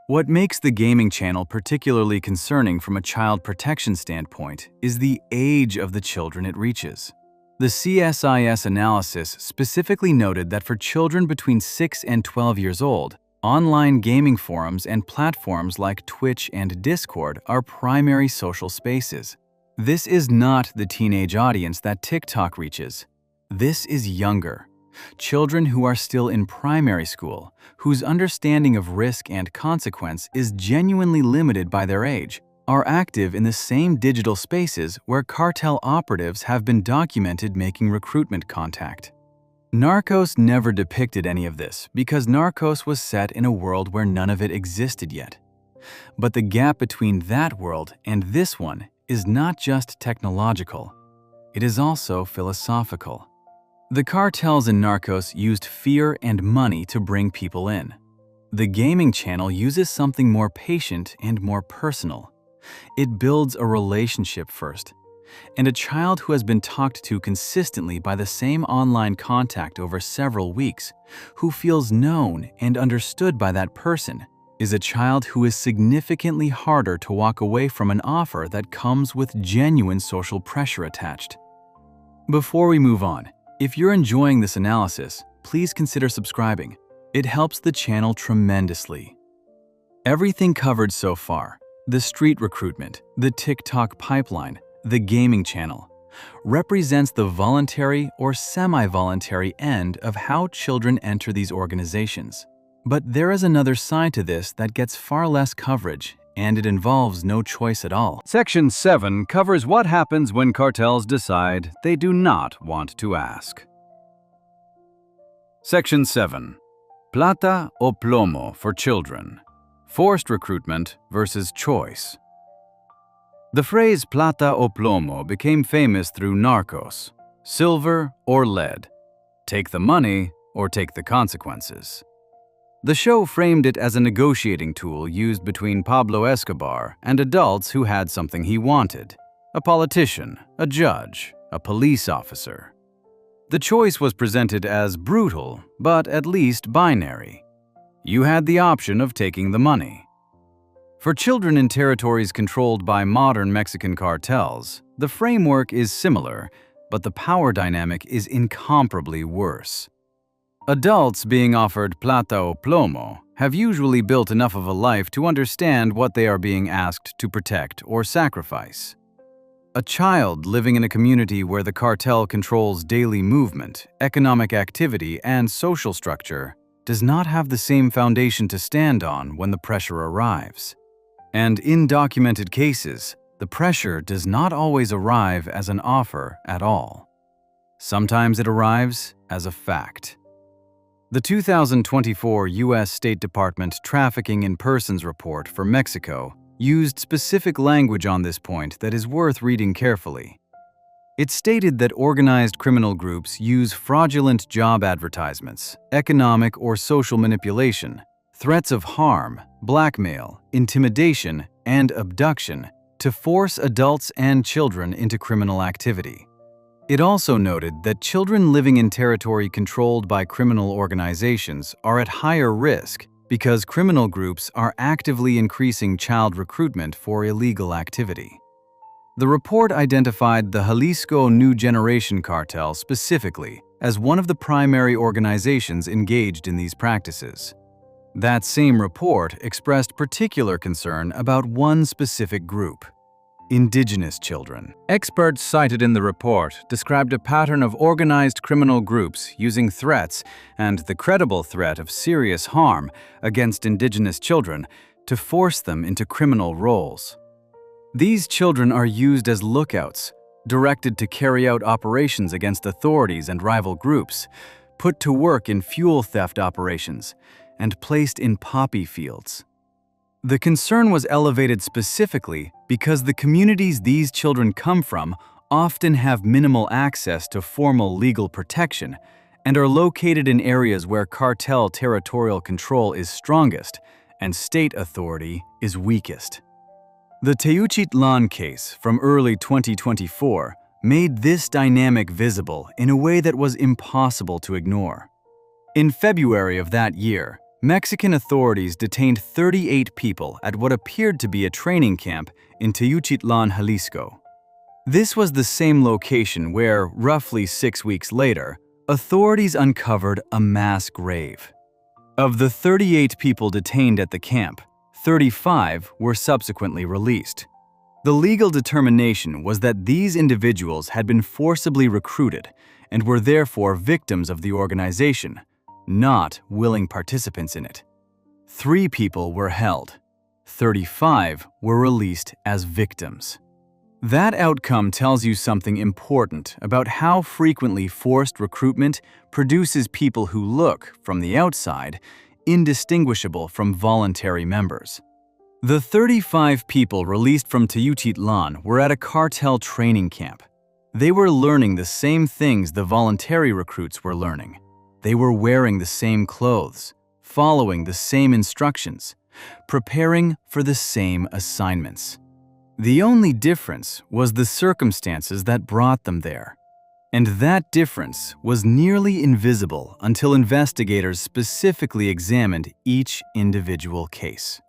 What makes the gaming channel particularly concerning from a child protection standpoint is the age of the children it reaches. The CSIS analysis specifically noted that for children between 6 and 12 years old, online gaming forums and platforms like Twitch and Discord are primary social spaces. This is not the teenage audience that TikTok reaches. This is younger. Children who are still in primary school, whose understanding of risk and consequence is genuinely limited by their age, are active in the same digital spaces where cartel operatives have been documented making recruitment contact. Narcos never depicted any of this because Narcos was set in a world where none of it existed yet. But the gap between that world and this one is not just technological, it is also philosophical. The cartels in Narcos used fear and money to bring people in. The gaming channel uses something more patient and more personal. It builds a relationship first. And a child who has been talked to consistently by the same online contact over several weeks, who feels known and understood by that person, is a child who is significantly harder to walk away from an offer that comes with genuine social pressure attached. Before we move on, if you're enjoying this analysis, please consider subscribing. It helps the channel tremendously. Everything covered so far, the street recruitment, the TikTok pipeline, the gaming channel, represents the voluntary or semi-voluntary end of how children enter these organizations. But there is another side to this that gets far less coverage, and it involves no choice at all. Section 7 covers what happens when cartels decide they do not want to ask. Section 7. Plata o plomo for children. Forced recruitment versus choice. The phrase plata o plomo became famous through Narcos, silver or lead. Take the money or take the consequences. The show framed it as a negotiating tool used between Pablo Escobar and adults who had something he wanted: a politician, a judge, a police officer. The choice was presented as brutal, but at least binary. You had the option of taking the money. For children in territories controlled by modern Mexican cartels, the framework is similar, but the power dynamic is incomparably worse. Adults being offered plata o plomo have usually built enough of a life to understand what they are being asked to protect or sacrifice. A child living in a community where the cartel controls daily movement, economic activity, and social structure does not have the same foundation to stand on when the pressure arrives. And in documented cases, the pressure does not always arrive as an offer at all. Sometimes it arrives as a fact. The 2024 U.S. State Department Trafficking in Persons Report for Mexico used specific language on this point that is worth reading carefully. It stated that organized criminal groups use fraudulent job advertisements, economic or social manipulation, threats of harm, blackmail, intimidation, and abduction to force adults and children into criminal activity. It also noted that children living in territory controlled by criminal organizations are at higher risk because criminal groups are actively increasing child recruitment for illegal activity. The report identified the Jalisco New Generation Cartel specifically as one of the primary organizations engaged in these practices. That same report expressed particular concern about one specific group: indigenous children. Experts cited in the report described a pattern of organized criminal groups using threats and the credible threat of serious harm against indigenous children to force them into criminal roles. These children are used as lookouts, directed to carry out operations against authorities and rival groups, put to work in fuel theft operations, and placed in poppy fields. The concern was elevated specifically because the communities these children come from often have minimal access to formal legal protection and are located in areas where cartel territorial control is strongest and state authority is weakest. The Teuchitlan case from early 2024 made this dynamic visible in a way that was impossible to ignore. In February of that year, Mexican authorities detained 38 people at what appeared to be a training camp in Teuchitlan, Jalisco. This was the same location where, roughly 6 weeks later, authorities uncovered a mass grave. Of the 38 people detained at the camp, 35 were subsequently released. The legal determination was that these individuals had been forcibly recruited and were therefore victims of the organization, not willing participants in it. 3 people were held. 35 were released as victims. That outcome tells you something important about how frequently forced recruitment produces people who look, from the outside, indistinguishable from voluntary members. The 35 people released from Teuchitlan were at a cartel training camp. They were learning the same things the voluntary recruits were learning. They were wearing the same clothes, following the same instructions, preparing for the same assignments. The only difference was the circumstances that brought them there. And that difference was nearly invisible until investigators specifically examined each individual case.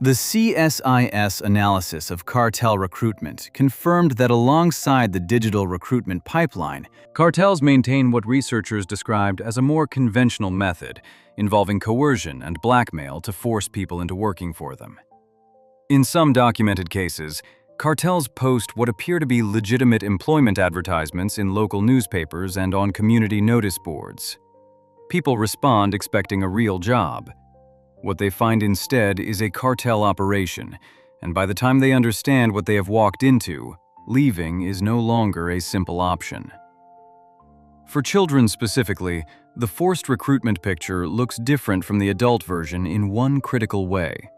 The CSIS analysis of cartel recruitment confirmed that alongside the digital recruitment pipeline, cartels maintain what researchers described as a more conventional method involving coercion and blackmail to force people into working for them. In some documented cases, cartels post what appear to be legitimate employment advertisements in local newspapers and on community notice boards. People respond expecting a real job. What they find instead is a cartel operation, and by the time they understand what they have walked into, leaving is no longer a simple option. For children specifically, the forced recruitment picture looks different from the adult version in one critical way.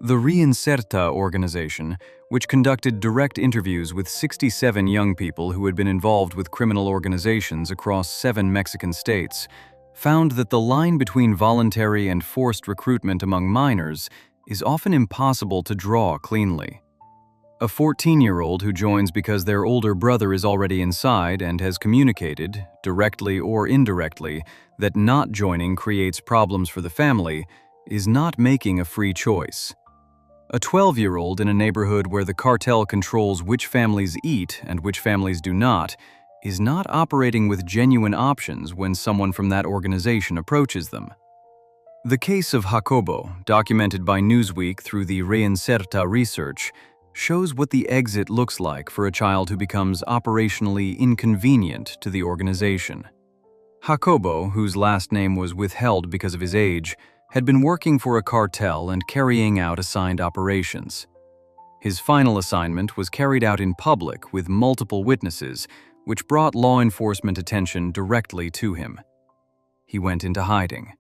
The Reinserta organization, which conducted direct interviews with 67 young people who had been involved with criminal organizations across 7 Mexican states, found that the line between voluntary and forced recruitment among minors is often impossible to draw cleanly. A 14-year-old who joins because their older brother is already inside and has communicated, directly or indirectly, that not joining creates problems for the family is not making a free choice. A 12-year-old in a neighborhood where the cartel controls which families eat and which families do not is not operating with genuine options when someone from that organization approaches them. The case of Jacobo, documented by Newsweek through the Reinserta research, shows what the exit looks like for a child who becomes operationally inconvenient to the organization. Jacobo, whose last name was withheld because of his age, had been working for a cartel and carrying out assigned operations. His final assignment was carried out in public with multiple witnesses, which brought law enforcement attention directly to him. He went into hiding.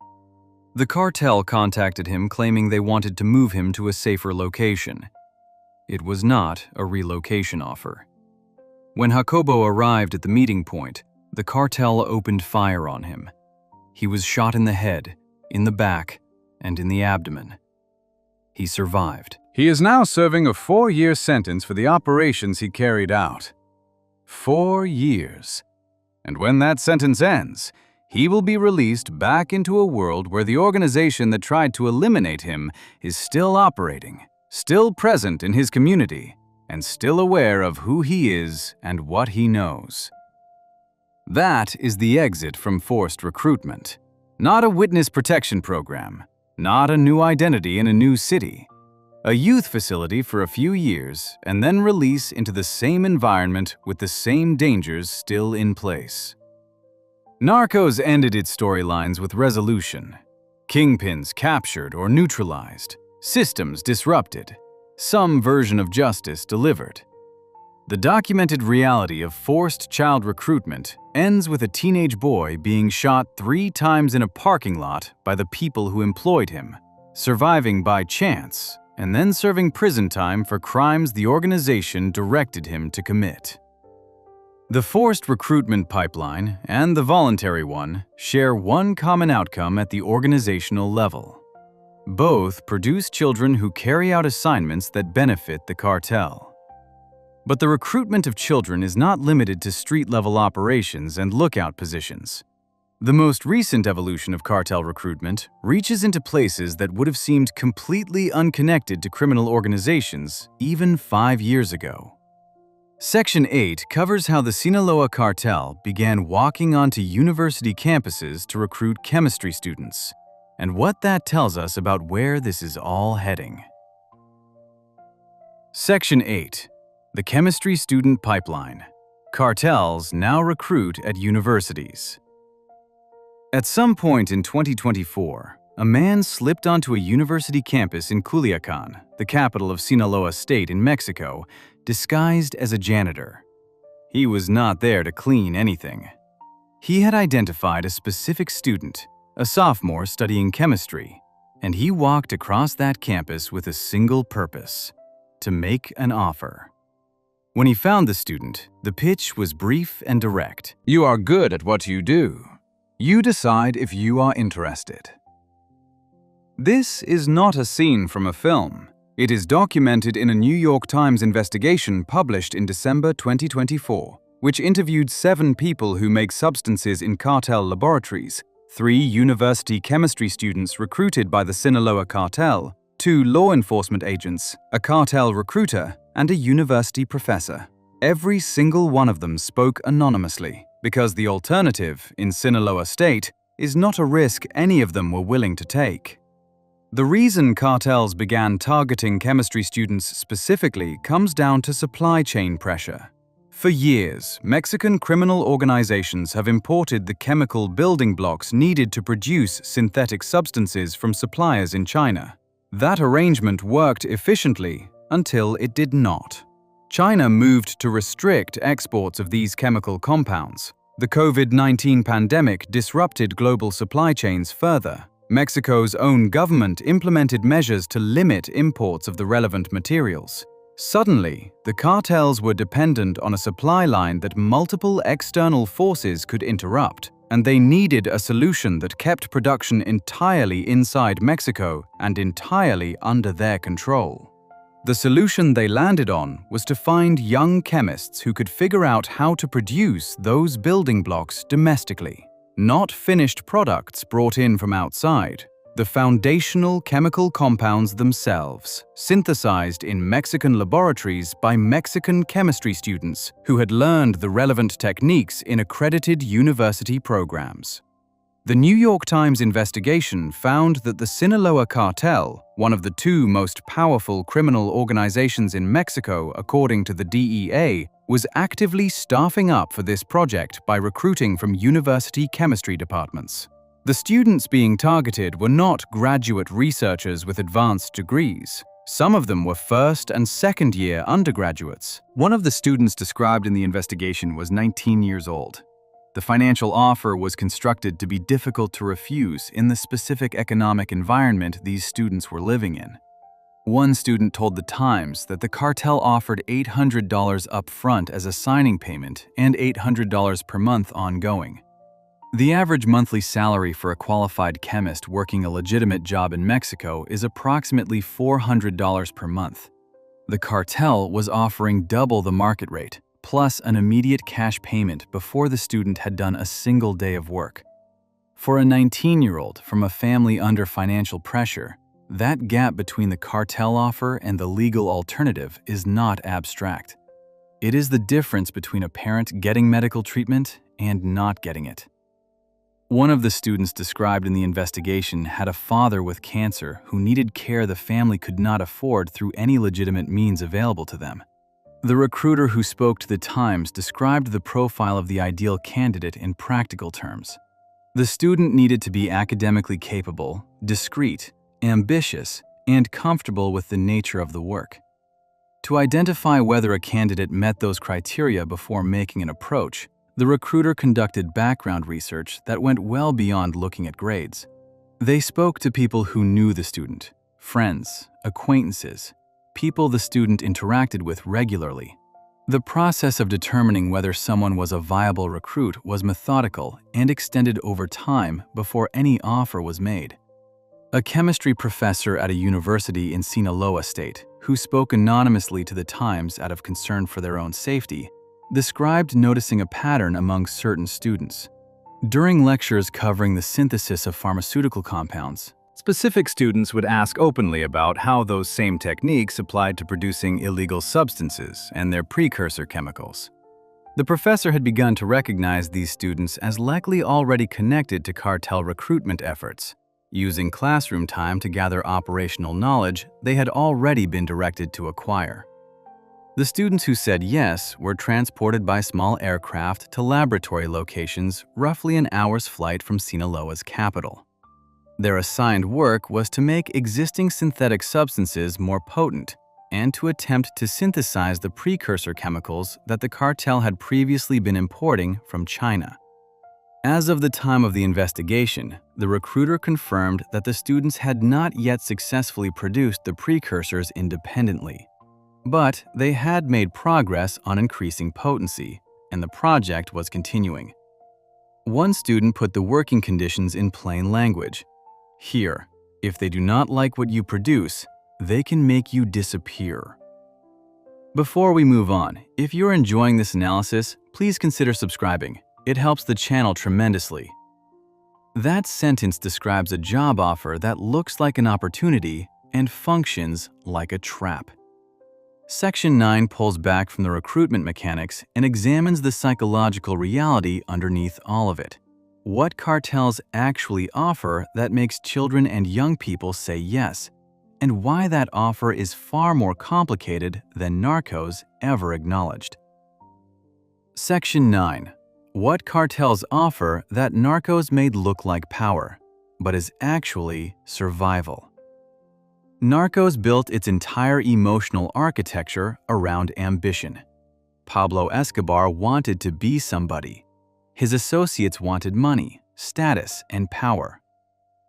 The cartel contacted him claiming they wanted to move him to a safer location. It was not a relocation offer. When Jacobo arrived at the meeting point, the cartel opened fire on him. He was shot in the head, in the back, and in the abdomen. He survived. He is now serving a 4-year sentence for the operations he carried out. 4 years. And when that sentence ends, he will be released back into a world where the organization that tried to eliminate him is still operating, still present in his community, and still aware of who he is and what he knows. That is the exit from forced recruitment. Not a witness protection program, not a new identity in a new city. A youth facility for a few years and then release into the same environment with the same dangers still in place. Narcos ended its storylines with resolution. Kingpins captured or neutralized, systems disrupted, some version of justice delivered. The documented reality of forced child recruitment ends with a teenage boy being shot 3 times in a parking lot by the people who employed him, surviving by chance, and then serving prison time for crimes the organization directed him to commit. The forced recruitment pipeline and the voluntary one share one common outcome at the organizational level. Both produce children who carry out assignments that benefit the cartel. But the recruitment of children is not limited to street-level operations and lookout positions. The most recent evolution of cartel recruitment reaches into places that would have seemed completely unconnected to criminal organizations even 5 years ago. Section 8 covers how the Sinaloa cartel began walking onto university campuses to recruit chemistry students, and what that tells us about where this is all heading. Section 8. The Chemistry Student Pipeline. Cartels now recruit at universities. At some point in 2024, a man slipped onto a university campus in Culiacan, the capital of Sinaloa State in Mexico, disguised as a janitor. He was not there to clean anything. He had identified a specific student, a sophomore studying chemistry, and he walked across that campus with a single purpose: to make an offer. When he found the student, the pitch was brief and direct. You are good at what you do. You decide if you are interested. This is not a scene from a film. It is documented in a New York Times investigation published in December 2024, which interviewed 7 people who make substances in cartel laboratories, 3 university chemistry students recruited by the Sinaloa cartel, 2 law enforcement agents, a cartel recruiter, and a university professor. Every single one of them spoke anonymously, because the alternative in Sinaloa State is not a risk any of them were willing to take. The reason cartels began targeting chemistry students specifically comes down to supply chain pressure. For years, Mexican criminal organizations have imported the chemical building blocks needed to produce synthetic substances from suppliers in China. That arrangement worked efficiently until it did not. China moved to restrict exports of these chemical compounds. The COVID-19 pandemic disrupted global supply chains further. Mexico's own government implemented measures to limit imports of the relevant materials. Suddenly, the cartels were dependent on a supply line that multiple external forces could interrupt, and they needed a solution that kept production entirely inside Mexico and entirely under their control. The solution they landed on was to find young chemists who could figure out how to produce those building blocks domestically. Not finished products brought in from outside, the foundational chemical compounds themselves, synthesized in Mexican laboratories by Mexican chemistry students who had learned the relevant techniques in accredited university programs. The New York Times investigation found that the Sinaloa cartel, one of the 2 most powerful criminal organizations in Mexico according to the DEA, was actively staffing up for this project by recruiting from university chemistry departments. The students being targeted were not graduate researchers with advanced degrees. Some of them were first- and second-year undergraduates. One of the students described in the investigation was 19 years old. The financial offer was constructed to be difficult to refuse in the specific economic environment these students were living in. One student told The Times that the cartel offered $800 up front as a signing payment and $800 per month ongoing. The average monthly salary for a qualified chemist working a legitimate job in Mexico is approximately $400 per month. The cartel was offering double the market rate, plus an immediate cash payment before the student had done a single day of work. For a 19-year-old from a family under financial pressure, that gap between the cartel offer and the legal alternative is not abstract. It is the difference between a parent getting medical treatment and not getting it. One of the students described in the investigation had a father with cancer who needed care the family could not afford through any legitimate means available to them. The recruiter who spoke to The Times described the profile of the ideal candidate in practical terms. The student needed to be academically capable, discreet, ambitious, and comfortable with the nature of the work. To identify whether a candidate met those criteria before making an approach, the recruiter conducted background research that went well beyond looking at grades. They spoke to people who knew the student, friends, acquaintances, people the student interacted with regularly. The process of determining whether someone was a viable recruit was methodical and extended over time before any offer was made. A chemistry professor at a university in Sinaloa State, who spoke anonymously to The Times out of concern for their own safety, described noticing a pattern among certain students. During lectures covering the synthesis of pharmaceutical compounds, specific students would ask openly about how those same techniques applied to producing illegal substances and their precursor chemicals. The professor had begun to recognize these students as likely already connected to cartel recruitment efforts. Using classroom time to gather operational knowledge they had already been directed to acquire. The students who said yes were transported by small aircraft to laboratory locations roughly an hour's flight from Sinaloa's capital. Their assigned work was to make existing synthetic substances more potent and to attempt to synthesize the precursor chemicals that the cartel had previously been importing from China. As of the time of the investigation, the recruiter confirmed that the students had not yet successfully produced the precursors independently. But they had made progress on increasing potency, and the project was continuing. One student put the working conditions in plain language. Here, if they do not like what you produce, they can make you disappear. Before we move on, if you're enjoying this analysis, please consider subscribing. It helps the channel tremendously. That sentence describes a job offer that looks like an opportunity and functions like a trap. Section 9 pulls back from the recruitment mechanics and examines the psychological reality underneath all of it. What cartels actually offer that makes children and young people say yes, and why that offer is far more complicated than Narcos ever acknowledged. Section 9. What cartels offer that Narcos made look like power, but is actually survival. Narcos built its entire emotional architecture around ambition. Pablo Escobar wanted to be somebody. His associates wanted money, status, and power.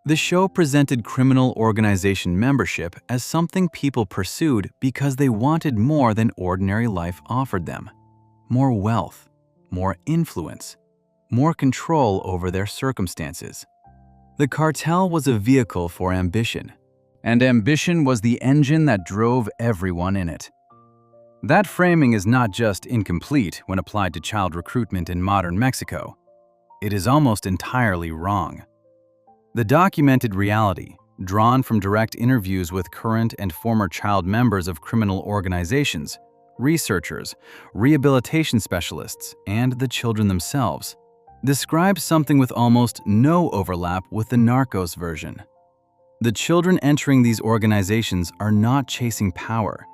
The show presented criminal organization membership as something people pursued because they wanted more than ordinary life offered them. More wealth, more influence, more control over their circumstances. The cartel was a vehicle for ambition. And ambition was the engine that drove everyone in it. That framing is not just incomplete when applied to child recruitment in modern Mexico. It is almost entirely wrong. The documented reality, drawn from direct interviews with current and former child members of criminal organizations, researchers, rehabilitation specialists, and the children themselves, describes something with almost no overlap with the Narcos version. The children entering these organizations are not chasing power.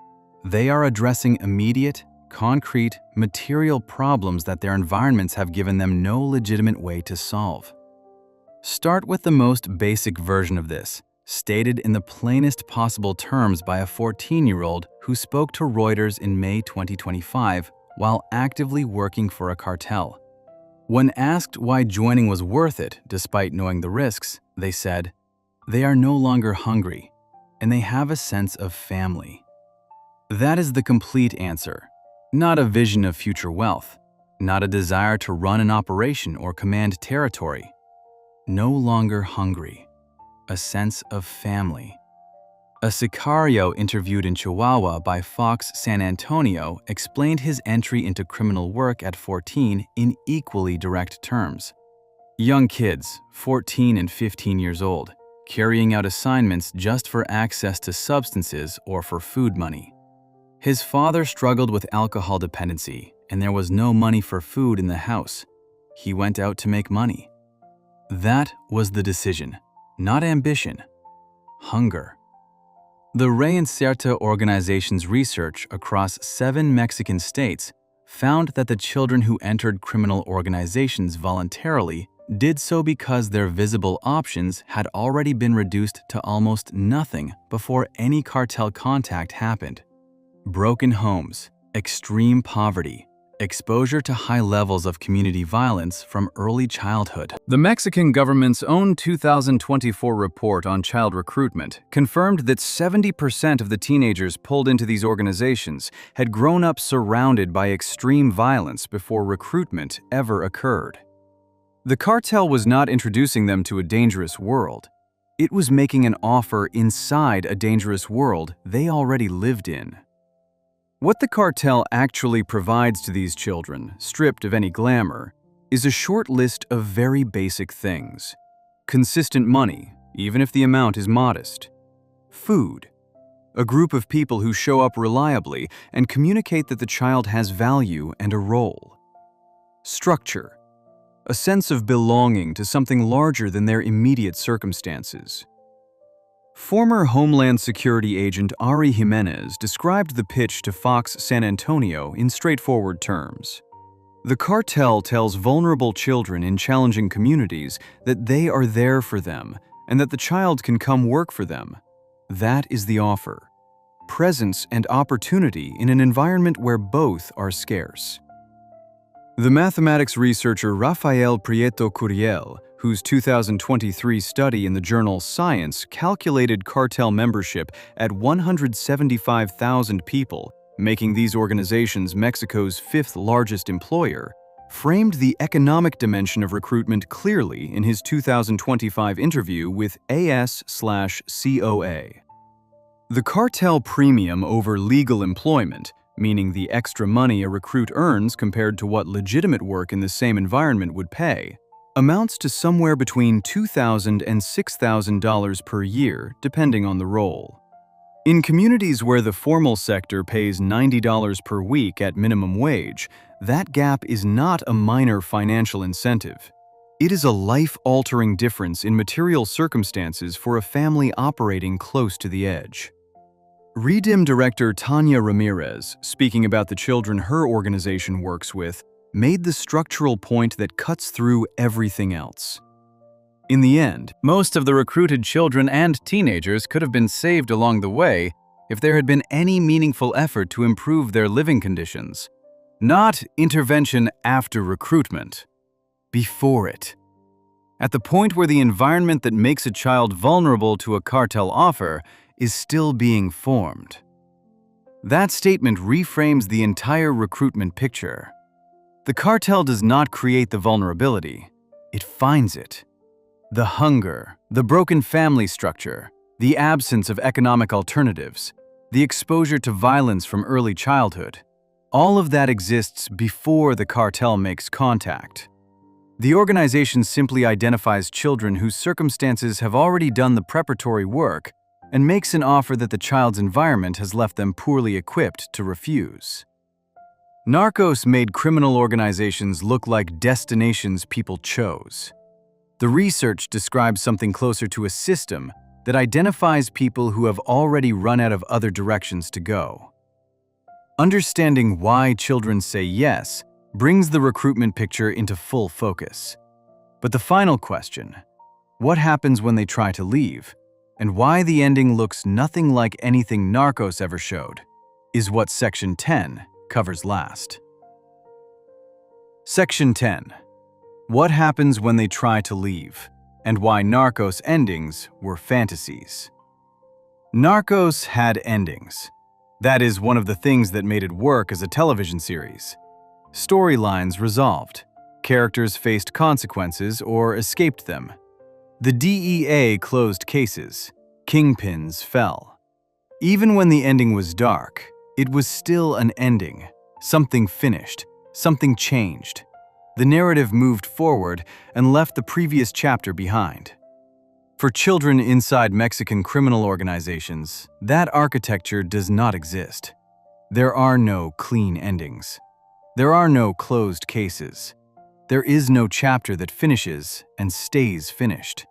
They are addressing immediate, concrete, material problems that their environments have given them no legitimate way to solve. Start with the most basic version of this, stated in the plainest possible terms by a 14-year-old who spoke to Reuters in May 2025 while actively working for a cartel. When asked why joining was worth it despite knowing the risks, they said, "They are no longer hungry, and they have a sense of family." That is the complete answer, not a vision of future wealth, not a desire to run an operation or command territory. No longer hungry, a sense of family. A sicario interviewed in Chihuahua by Fox San Antonio explained his entry into criminal work at 14 in equally direct terms. Young kids, 14 and 15 years old, carrying out assignments just for access to substances or for food money. His father struggled with alcohol dependency, and there was no money for food in the house. He went out to make money. That was the decision, not ambition, hunger. The Reinserta organization's research across 7 Mexican states found that the children who entered criminal organizations voluntarily did so because their visible options had already been reduced to almost nothing before any cartel contact happened. Broken homes, extreme poverty, exposure to high levels of community violence from early childhood. The Mexican government's own 2024 report on child recruitment confirmed that 70% of the teenagers pulled into these organizations had grown up surrounded by extreme violence before recruitment ever occurred. The cartel was not introducing them to a dangerous world. It was making an offer inside a dangerous world they already lived in. What the cartel actually provides to these children, stripped of any glamour, is a short list of very basic things. Consistent money, even if the amount is modest. Food. A group of people who show up reliably and communicate that the child has value and a role. Structure. A sense of belonging to something larger than their immediate circumstances. Former Homeland Security agent Ari Jimenez described the pitch to Fox San Antonio in straightforward terms. The cartel tells vulnerable children in challenging communities that they are there for them and that the child can come work for them. That is the offer. Presence and opportunity in an environment where both are scarce. The mathematics researcher Rafael Prieto Curiel, whose 2023 study in the journal Science calculated cartel membership at 175,000 people, making these organizations Mexico's 5th largest employer, framed the economic dimension of recruitment clearly in his 2025 interview with AS/COA. The cartel premium over legal employment, meaning the extra money a recruit earns compared to what legitimate work in the same environment would pay, amounts to somewhere between $2,000 and $6,000 per year, depending on the role. In communities where the formal sector pays $90 per week at minimum wage, that gap is not a minor financial incentive. It is a life-altering difference in material circumstances for a family operating close to the edge. REDIM director Tanya Ramirez, speaking about the children her organization works with, made the structural point that cuts through everything else. In the end, most of the recruited children and teenagers could have been saved along the way if there had been any meaningful effort to improve their living conditions. Not intervention after recruitment, before it. At the point where the environment that makes a child vulnerable to a cartel offer is still being formed. That statement reframes the entire recruitment picture. The cartel does not create the vulnerability, it finds it. The hunger, the broken family structure, the absence of economic alternatives, the exposure to violence from early childhood, all of that exists before the cartel makes contact. The organization simply identifies children whose circumstances have already done the preparatory work and makes an offer that the child's environment has left them poorly equipped to refuse. Narcos made criminal organizations look like destinations people chose. The research describes something closer to a system that identifies people who have already run out of other directions to go. Understanding why children say yes brings the recruitment picture into full focus. But the final question, what happens when they try to leave, and why the ending looks nothing like anything Narcos ever showed, is what Section 10 covers last. Section 10. what happens when they try to leave, and why Narcos endings were fantasies. Narcos had endings. That is one of the things that made it work as a television series. Storylines resolved. Characters faced consequences or escaped them. The DEA closed cases. Kingpins fell. Even when the ending was dark, it was still an ending. Something finished. Something changed. The narrative moved forward and left the previous chapter behind. For children inside Mexican criminal organizations, that architecture does not exist. There are no clean endings. There are no closed cases. There is no chapter that finishes and stays finished.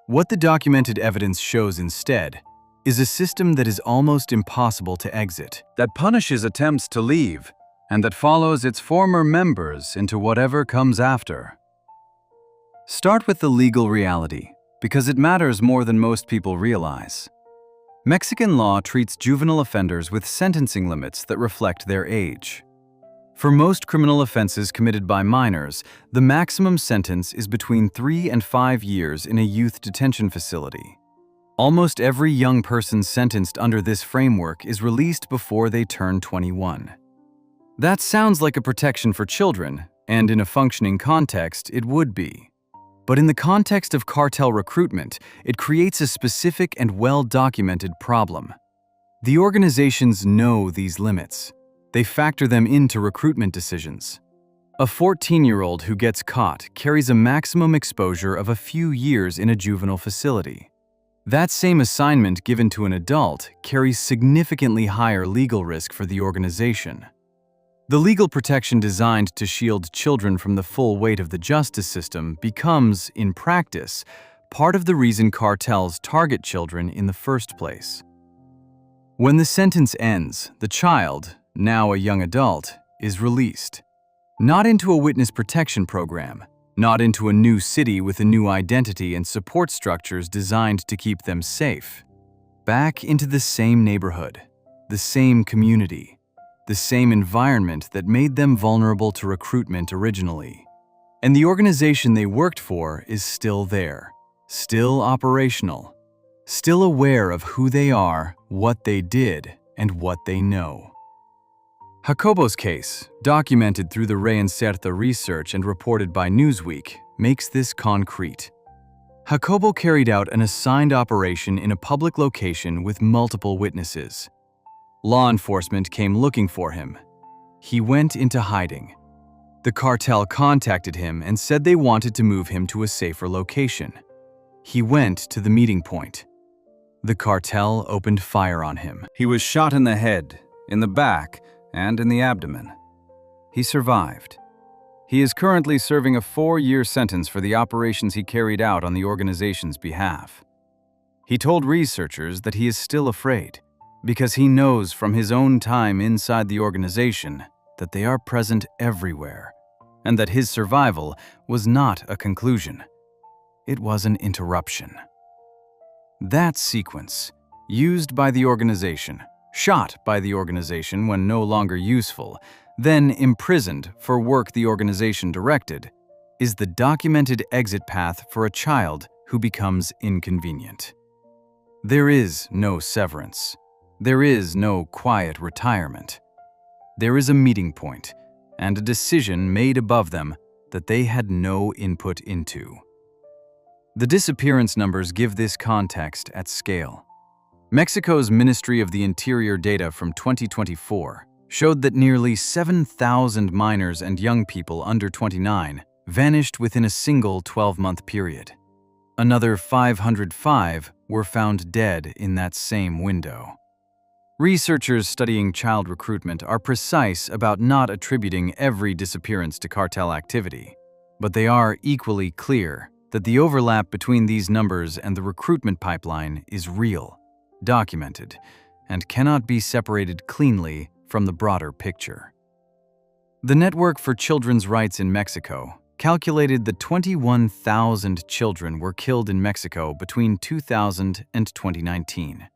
What the documented evidence shows instead is a system that is almost impossible to exit, That punishes attempts to leave, and that follows its former members into whatever comes after. Start with the legal reality, because it matters more than most people realize. Mexican law treats juvenile offenders with sentencing limits that reflect their age. For most criminal offenses committed by minors, the maximum sentence is between 3 and 5 years in a youth detention facility. Almost every young person sentenced under this framework is released before they turn 21. That sounds like a protection for children, and in a functioning context, it would be. But in the context of cartel recruitment, it creates a specific and well-documented problem. The organizations know these limits. They factor them into recruitment decisions. A 14-year-old who gets caught carries a maximum exposure of a few years in a juvenile facility. That same assignment given to an adult carries significantly higher legal risk for the organization. The legal protection designed to shield children from the full weight of the justice system becomes, in practice, part of the reason cartels target children in the first place. When the sentence ends, the child, now a young adult, is released. Not into a witness protection program, not into a new city with a new identity and support structures designed to keep them safe. Back into the same neighborhood, the same community, the same environment that made them vulnerable to recruitment originally. And the organization they worked for is still there, still operational, still aware of who they are, what they did, and what they know. Jacobo's case, documented through the Reinserta research and reported by Newsweek, makes this concrete. Jacobo carried out an assigned operation in a public location with multiple witnesses. Law enforcement came looking for him. He went into hiding. The cartel contacted him and said they wanted to move him to a safer location. He went to the meeting point. The cartel opened fire on him. He was shot in the head, in the back, and in the abdomen. He survived. He is currently serving a 4-year sentence for the operations he carried out on the organization's behalf. He told researchers that he is still afraid, because he knows from his own time inside the organization that they are present everywhere, and that his survival was not a conclusion. It was an interruption. That sequence, used by the organization, shot by the organization when no longer useful, then imprisoned for work the organization directed, is the documented exit path for a child who becomes inconvenient. There is no severance. There is no quiet retirement. There is a meeting point and a decision made above them that they had no input into. The disappearance numbers give this context at scale. Mexico's Ministry of the Interior data from 2024 showed that nearly 7,000 minors and young people under 29 vanished within a single 12-month period. Another 505 were found dead in that same window. Researchers studying child recruitment are precise about not attributing every disappearance to cartel activity, but they are equally clear that the overlap between these numbers and the recruitment pipeline is real, documented, and cannot be separated cleanly from the broader picture. The Network for Children's Rights in Mexico calculated that 21,000 children were killed in Mexico between 2000 and 2019.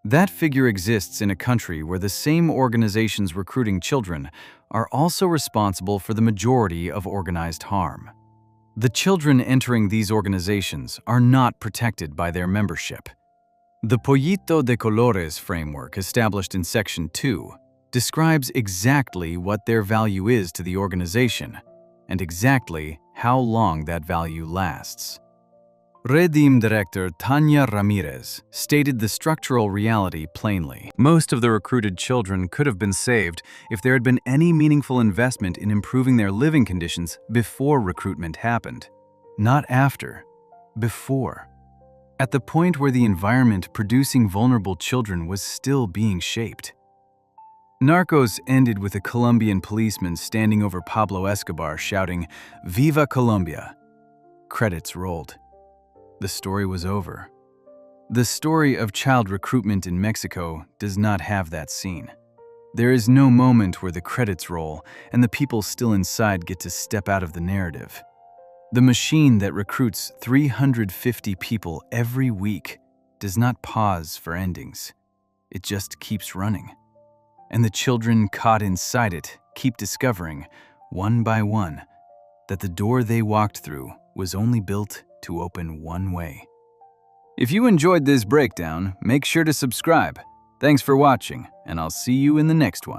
That figure exists in a country where the same organizations recruiting children are also responsible for the majority of organized harm. The children entering these organizations are not protected by their membership. The Pollito de Colores framework established in Section 2 describes exactly what their value is to the organization and exactly how long that value lasts. Redim director Tanya Ramirez stated the structural reality plainly. Most of the recruited children could have been saved if there had been any meaningful investment in improving their living conditions before recruitment happened. Not after, before. At the point where the environment producing vulnerable children was still being shaped. Narcos ended with a Colombian policeman standing over Pablo Escobar shouting, "Viva Colombia!" Credits rolled. The story was over. The story of child recruitment in Mexico does not have that scene. There is no moment where the credits roll and the people still inside get to step out of the narrative. The machine that recruits 350 people every week does not pause for endings. It just keeps running. And the children caught inside it keep discovering, one by one, that the door they walked through was only built to open one way. If you enjoyed this breakdown, make sure to subscribe. Thanks for watching, and I'll see you in the next one.